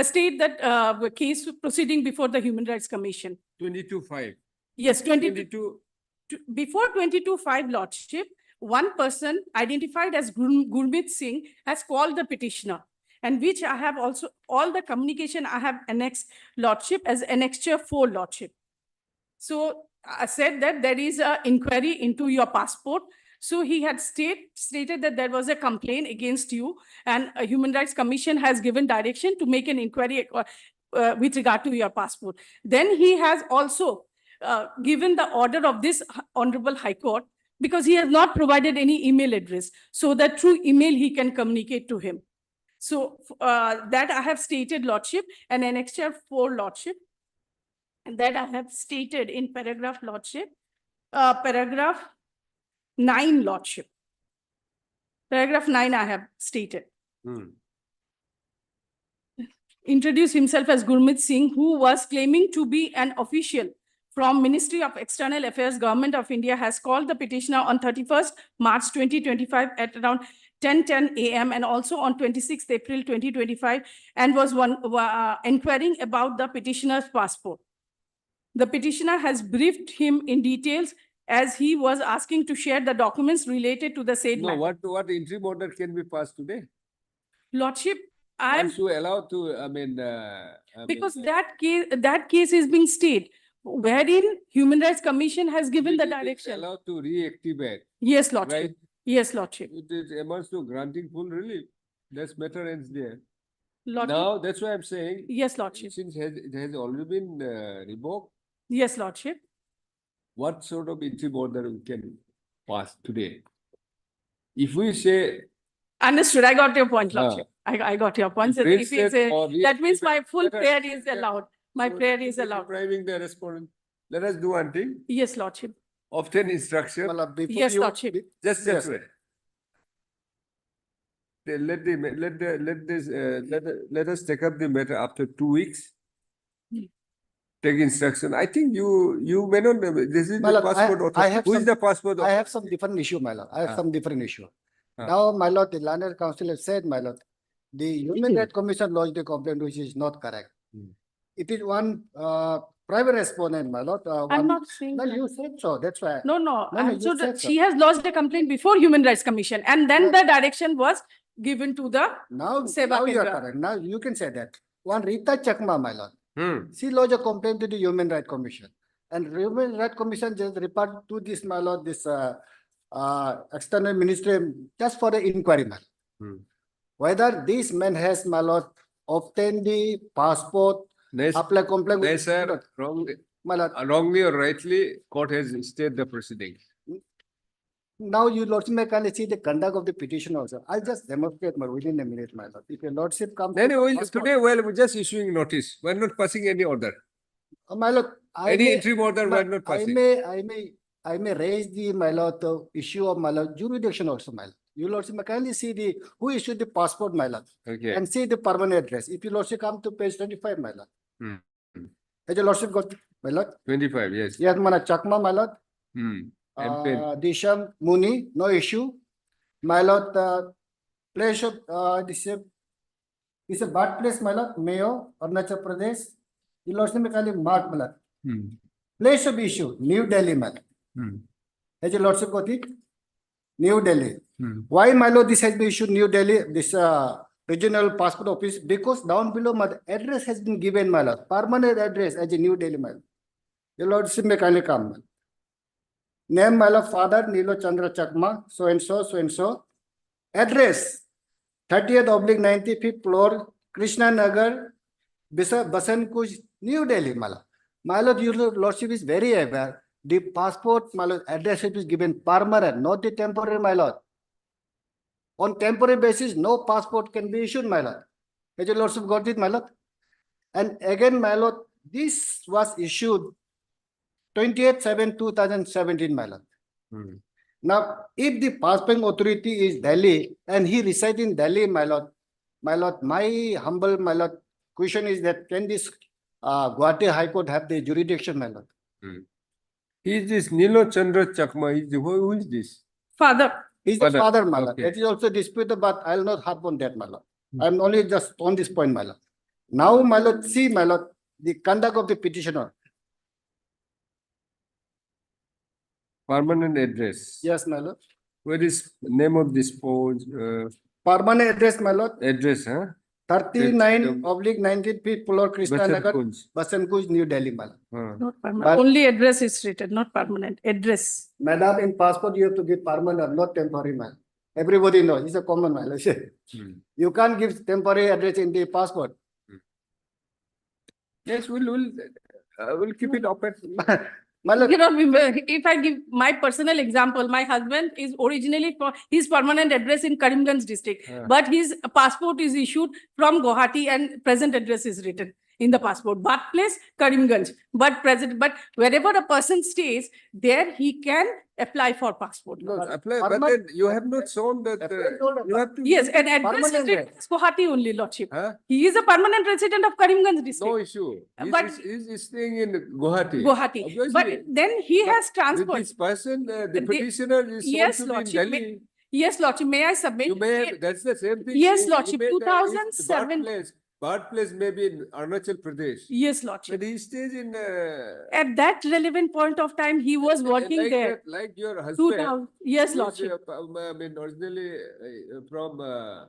stayed that case proceeding before the Human Rights Commission. 22/5. Yes, 22. Before 22/5, Lordship, one person identified as Gurmeet Singh has called the petitioner, and which I have also, all the communication I have annexed, Lordship, as annexure 4, Lordship. So I said that there is an inquiry into your passport. So he had stated that there was a complaint against you, and a Human Rights Commission has given direction to make an inquiry with regard to your passport. Then he has also given the order of this Honorable High Court, because he has not provided any email address, so that through email he can communicate to him. So that I have stated, Lordship, and annexure 4, Lordship. And that I have stated in paragraph, Lordship, paragraph 9, Lordship. Paragraph 9 I have stated. Introduced himself as Gurmeet Singh, who was claiming to be an official from Ministry of External Affairs, Government of India, has called the petitioner on 31st March 2025 at around 10:10 a.m. and also on 26th April 2025, and was inquiring about the petitioner's passport. The petitioner has briefed him in details as he was asking to share the documents related to the said No, matter. what interim order can be passed today? Lordship, I am, Once you allow to, because that case is being stayed, wherein Human Rights Commission has given the direction. Allowed to reactivate. Yes, Lordship. Right? Yes, Lordship. It amounts to granting full relief. That's matter ends there. Lordship. Now, that's why I'm saying. Yes, Lordship. Since it has already been revoked. Yes, Lordship. What sort of interim order we can pass today? If we say. Understood. I got your point, Lordship. I got your point. So if you say, that means my full prayer is allowed. My prayer is allowed. Depriving the respondent. Let us do one thing. Yes, Lordship. Obtain instruction. Yes, Lordship. Just wait. Let us take up the matter after 2 weeks. Take instruction. I think you may not. This is the passport authority. Who is the passport authority? I have some different issue, my lord. I have some different issue. Now, my lord, the Learned Council has said, my lord, the Human Rights Commission lodged a complaint which is not correct. It is one private respondent, my lord. I'm not saying. No, you said so. That's why. No. you So said she has lodged a complaint before Human Rights Commission, and then the direction was given to the Now Seva you are Kendra. correct. Now you can say that. One Rita Chakma, my lord. She lodged a complaint to the Human Rights Commission, and Human Rights Commission just referred to this, my lord, this external ministry just for the inquiry, my lord. Whether this man has, my lord, obtained the passport, apply complaint. Yes, sir. Wrongly or rightly, court has stayed the proceedings. Now you lordship may kindly see the conduct of the petition also. I'll just demonstrate within a minute, my lord. If your lordship comes. Anyway, today, well, we're just issuing notice. We're not passing any order. My lord, Any interim order, we're not passing. I may raise the, my lord, the issue of, my lord, jurisdiction also, my lord. You lordship may kindly see the, who issued the passport, my lord. Okay. And see the permanent address. If you lordship come to page 25, my lord. Has your lordship got, my lord? 25, yes. Yes, mana Chakma, my lord. MP. Disham Muni, no issue. My lord, place of, this is a birthplace, my lord, Mayo, Arunachal Pradesh. You lordship may kindly mark, my lord. Place of issue, New Delhi, my lord. Has your lordship got it? New Delhi. Why, my lord, this has been issued New Delhi, this regional passport office? Because down below, my address has been given, my lord. Permanent address as a New Delhi, my lord. Your lordship may kindly come, my lord. Name, my lord, father, Nilo Chandra Chakma, so and so, so and so. Address, 30th/95th floor, Krishna Nagar, Basan Kuj, New Delhi, my lord. My lord, your lordship is very aware. The passport, my lord, address is given permanent, not the temporary, my lord. On temporary basis, no passport can be issued, my lord. Has your lordship got it, my lord? And again, my lord, this was issued 28/7/2017, my lord. Now, if the passport authority is Delhi and he resides in Delhi, my lord, my humble, my lord, question is that can this Guwahati High Court have the jurisdiction, my lord? Is this Nilo Chandra Chakma? Who is this? Father. He's the Father, father, my lord. okay. That is also disputed, but I'll not harp on that, my lord. I'm only just on this point, my lord. Now, my lord, see, my lord, the conduct of the petitioner. Permanent address. Yes, my lord. What is name of this post? Permanent address, my lord. Address, huh? 39/19th floor, Krishna Basan Nagar, Kunj. Basan Kuj, New Delhi, my lord. Not permanent. But- Only address is written, not permanent. Address. Madam, in passport, you have to give permanent, not temporary, man. Everybody knows, it's a common man. You can't give temporary address in the passport. Yes, we'll keep it open. My lord, You know, if I give my personal example, my husband is originally for his permanent address in Karimganj district, but his passport is issued from Guwahati and present address is written in the passport. Birthplace Karimganj, but wherever a person stays, there he can apply for passport. No, apply, but then you have not shown that you have to. Yes, and address is Permanent written as Guwahati only, Lordship. Huh? He is a permanent resident of Karimganj district. No issue. But- He's staying in Guwahati. Guwahati. Obviously, But then he has with transferred. this person, the The- petitioner is Yes, shown to be in Lordship. Delhi. Yes, Lordship, may I submit? You may have, that's the same thing. Yes, You Lordship, may- his 2007. Birthplace may be in Arunachal Pradesh. Yes, Lordship. But he stays in. At that relevant point of time, he was working like there. like your husband. 2000. Yes, who is, Lordship. I mean, originally from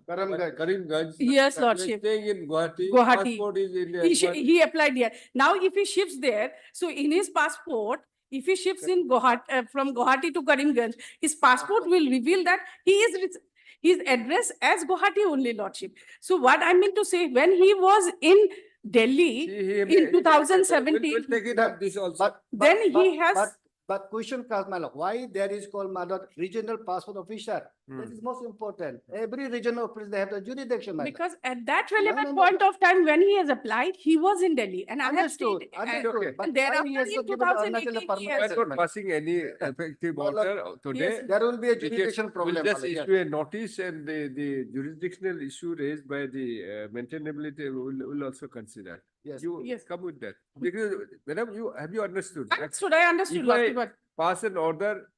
Karimganj. Karimganj. Yes, He is Lordship. staying in Guwahati. Guwahati. Passport is in Guwahati. He applied here. Now, if he shifts there, so in his passport, if he shifts in Guwahati, from Guwahati to Karimganj, his passport will reveal that he is his address as Guwahati only, Lordship. So what I mean to say, when he was in Delhi in 2017, We'll take it up this also. then he has. But question comes, my lord, why there is called, my lord, regional passport officer? That is most important. Every regional office, they have the jurisdiction, my lord. Because at that relevant no. point of time when he has applied, he was in Delhi, and I have Understood, stayed. understood. But And why thereafter he has to in give it Arunachal 2018, he permanent has. We are not passing any effective order today. Yes. There will be a We can- jurisdiction problem. We'll just my lord, issue a notice and the jurisdictional issue raised by the maintainability will also consider. Yes. You Yes. come with that. Because, madam, have you understood? I understood, I understood, If Lordship, I but pass an order,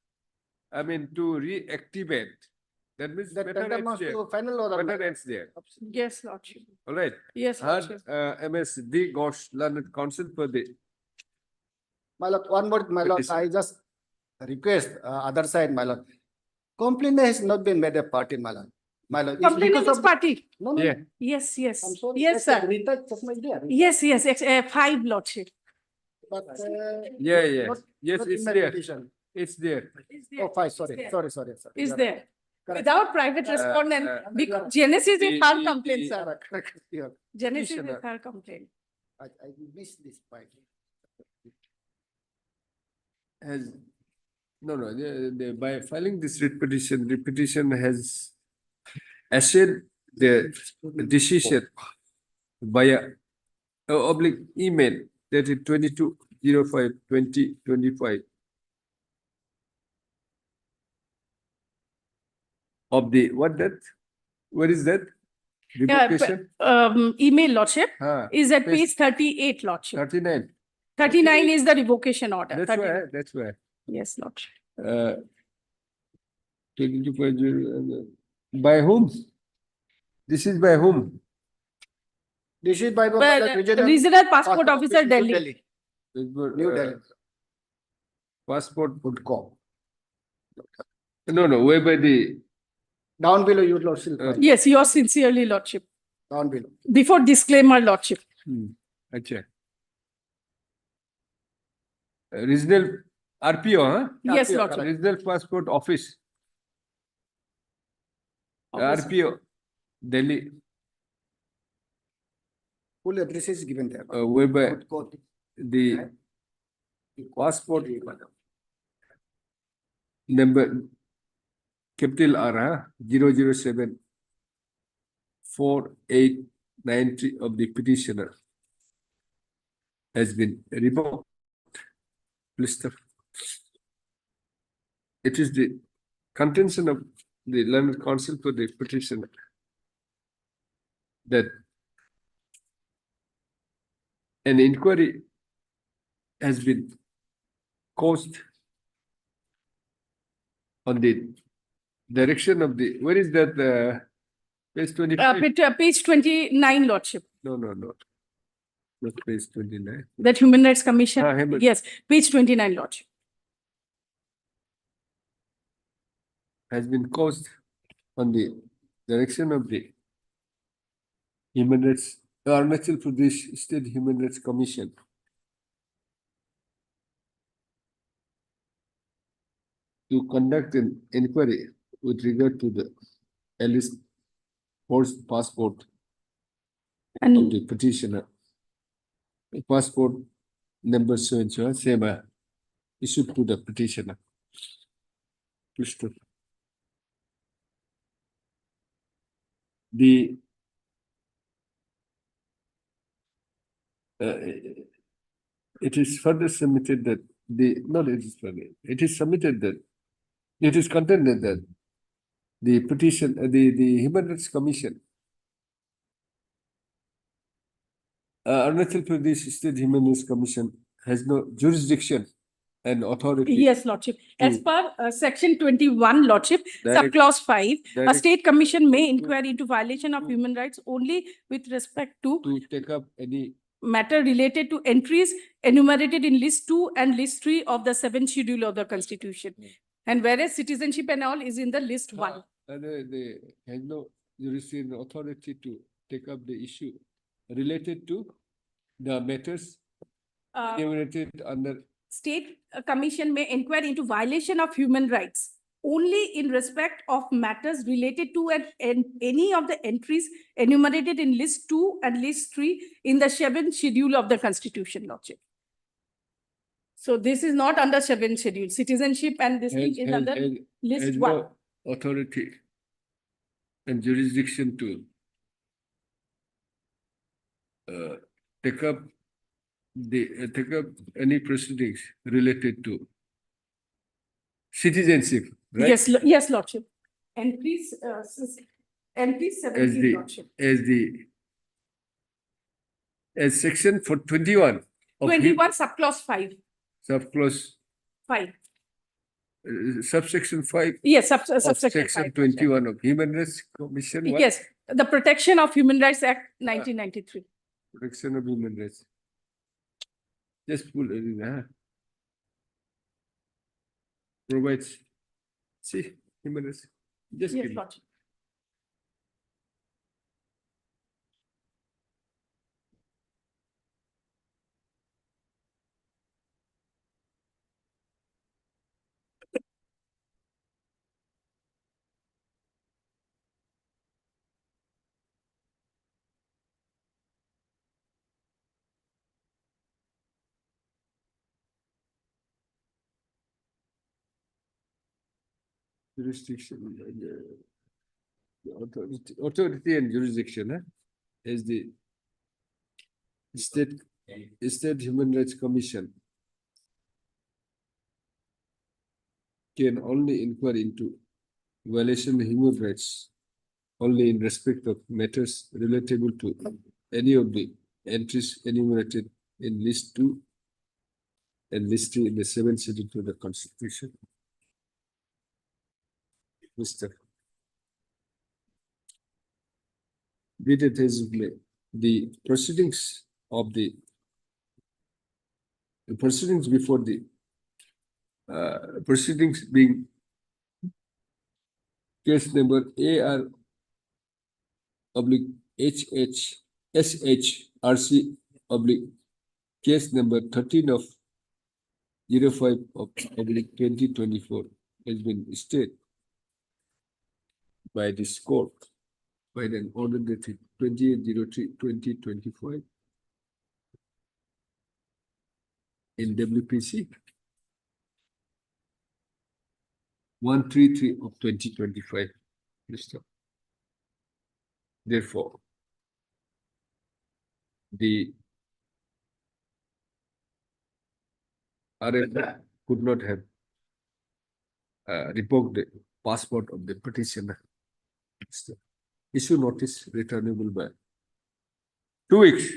I mean, to reactivate, that means That matter ends tantamount there. to final order. my Matter lord. ends there. yes, Lordship. All right. Yes, Had Lordship. MS D. Ghosh, learned counsel for the My lord, one more, my lord, Petition. I just request other side, my lord. Complaint has not been made a party, my lord. My lord, it's Complaining because is of. party. No, no, Yeah. no. Yes, yes. I'm sorry. Yes, that's sir. Rita, that's my dear. Yes, yes, 5, Lordship. But, Yeah. not- Yes, not it's in my there. petition. It's there. Is Oh, fine, sorry. there. Sorry. Is You're there. correct. Without private respondent, because Genesis is her complaint, sir. Correct. Yeah. Genesis is petitioner. her complaint. I missed this point. Has by filing this writ petition, the petition has assured the decision via oblique email dated 22/05/2025 of the what is that? Revocation? Email, Lordship, Ah, is at page page 38, Lordship. 39. 39 is the revocation order. That's why. Yes, Lordship. 22.0, by whom? This is by whom? This is by Well, regional passport officer, Delhi. New Delhi. Passport would call. No, way by the. Down below, you lordship. Yes, yours sincerely, Lordship. Down below. Before disclaimer, Lordship. Acha. Regional RPO, huh? Yes, RPO, Lordship. Regional Passport Office. Office. RPO, Delhi, Full address is given there. whereby Code. the passport number capital R, huh? 007 4893 of the petitioner has been revoked. Lister. It is the contention of the learned counsel for the petitioner that an inquiry has been caused on the direction of the, where is that, page 25? Page 29, Lordship. No, not page 29. That Human Rights Commission. Human- Yes, page 29, Lordship. Has been caused on the direction of the Human Rights, Arunachal Pradesh State Human Rights Commission to conduct an inquiry with regard to the Alice forced passport of the petitioner. The passport number so and so, same issued to the petitioner. Please to. The it is further submitted that it is submitted that it is contended that the petition, the Human Rights Commission, Arunachal Pradesh State Human Rights Commission has no jurisdiction and authority. Yes, Lordship. As per section 21, Lordship, Direct- subclause 5, a direct- state commission may inquire into violation of human rights only with respect to take up any matter related to entries enumerated in list 2 and list 3 of the 7th schedule of the Constitution. And whereas citizenship and all is in the list 1. they have no jurisdiction authority to take up the issue related to the matters enumerated under. State commission may inquire into violation of human rights only in respect of matters related to and any of the entries enumerated in list 2 and list 3 in the 7th schedule of the Constitution, Lordship. So this is not under 7th schedule. Citizenship and this thing is under list has 1. no authority and jurisdiction to take up any proceedings related to citizenship, right? Yes, yes, Lordship. And please, 17, Lordship. As section for 21 of 21 subclause 5. subclause 5. Subsection 5 Yes, of subsection section 5. 21 of Human Rights Commission. what? Yes, the Protection of Human Rights Act 1993. Protection of Human Rights. Just pull it in, provides, see, human rights. Just Yes, give me. Lordship. Jurisdiction, the authority and jurisdiction, is the state Human Rights Commission can only inquire into violation of human rights only in respect of matters relatable to any of the entries enumerated in list 2 and list 3 in the 7th schedule to the Constitution. Mr. Be it as it may, the proceedings of the proceedings before the proceedings being case number AR oblique HH SH RC oblique case number 13 of 05 of oblique 2024 has been stayed by this court by an order dated 28/03/2025 in WPC 133 of 2025. Mr. Therefore, the RF could not have revoked the passport of the petitioner. Mr. Issue notice returnable by 2 weeks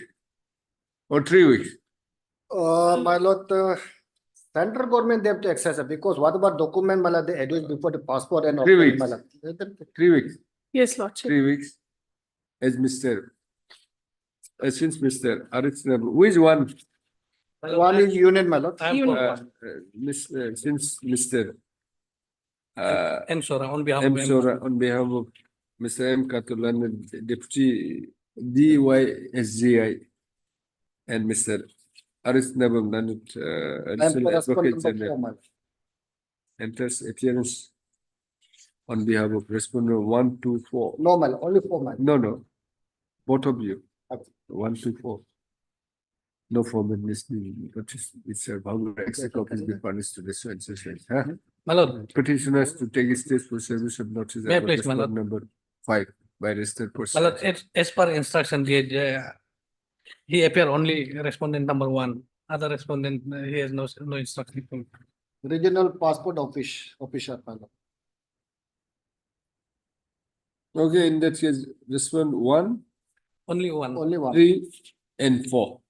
or 3 weeks. My lord, central government they have to access it because what about document mala they adduce before the passport and 3 weeks. mala. 3 weeks. Yes, Lordship. 3 weeks. As since Mr. Aritsna, who is one? One is union, my lord. Since Mr. M. Sora on behalf M. of Sora on behalf of Mr. M. Katulan, Deputy DYSGI, and Mr. Aritsnabam Nanut, Additional Advocate General, enters appearance on behalf of respondent 1, 2, 4. No, my lord, only 4, my lord. No, both of you. 1, 2, 4. No formal listening, but it's a extra copies be punished to the so and so. My lord. Petitioners to take stage for service of notice. May I please, my lord? Number 5 by registered My person. lord, as per instruction, he appear only respondent number 1. Other respondent, he has no instruction from. Regional passport official, my lord. Okay, in that case, respond 1, Only 1. Only 1. 3, and 4.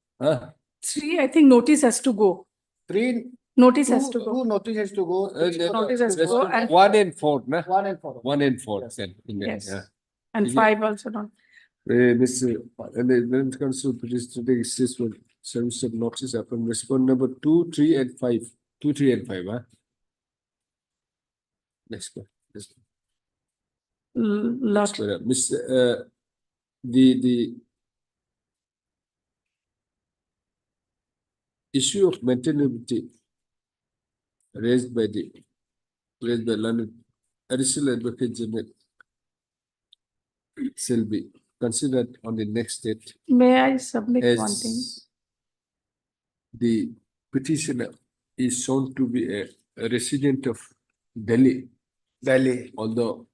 3, I think notice has to go. 3. Notice has to go. 2 notice has to go. Notice has to go. And 1 and 4, na? 1 and 4. 1 and 4. Then, yes. yeah. And 5 also not. Mr. And then it comes to petition to take stage for service of notice upon respond number 2, 3, and 5. 2, 3, and 5. Next one. Lordship. Mr. The issue of maintainability raised by Learned Additional Advocate General shall be considered on the next date. May I submit as one thing? The petitioner is shown to be a resident of Delhi, although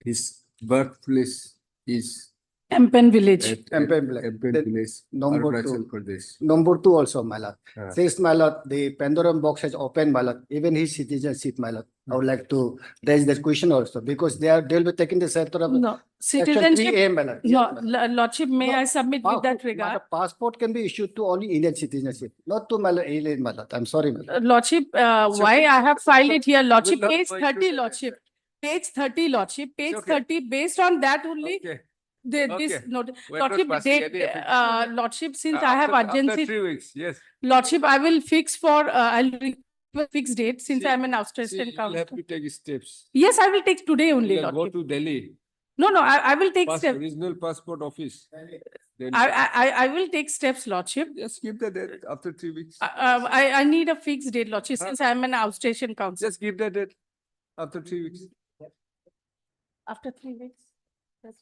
his birthplace is Empen village. Empen village, Number Arunachal 2. Pradesh. Number 2 also, my lord. Since my lord, the Pandorum box has opened, my lord, even his citizenship, my lord. I would like to raise that question also because they'll be taking the sector of No, citizenship. 3A, my lord. No, Lordship, may I submit with that My regard? lord, passport can be issued to only Indian citizenship, not to my lord, alien, my lord. I'm sorry, my lord. Lordship, why I have filed it here, Lordship, Will not page voice 30, this Lordship. Page 30, Lordship, page Okay. 30, based on that only. Okay. This Okay. note, We're not Lordship, passing any Lordship, since I have after urgency, 3 weeks, yes. Lordship, I will fix for, I'll fix date since See- I'm an See, Australian you'll have council. to take steps. Yes, I will take today only, You'll go Lordship. to Delhi, No, I will take steps. regional passport office. Then I will take steps, Lordship. just give the date after 3 weeks. I need a fixed date, Lordship, since I'm an outstation council. Just give the date after 3 weeks. After 3 weeks. That's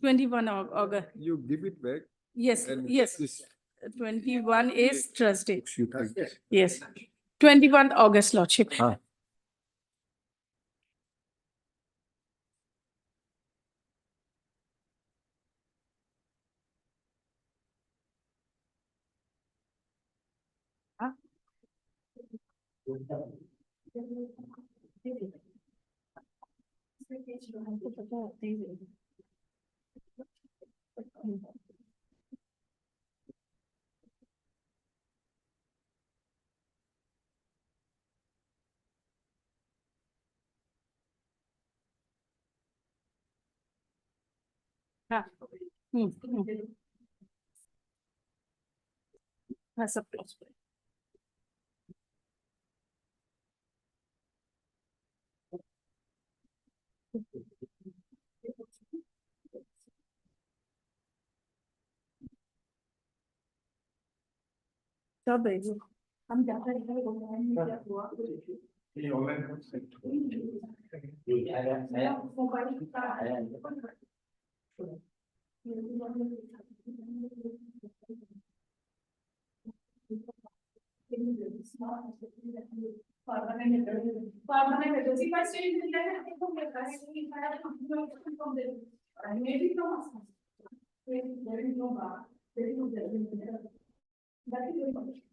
21 August. You give it back. Yes, and yes. this- 21 is Thursday. You take it. Yes. 21 August, Lordship. That's a plus. सब है जो हम जाते हैं Maybe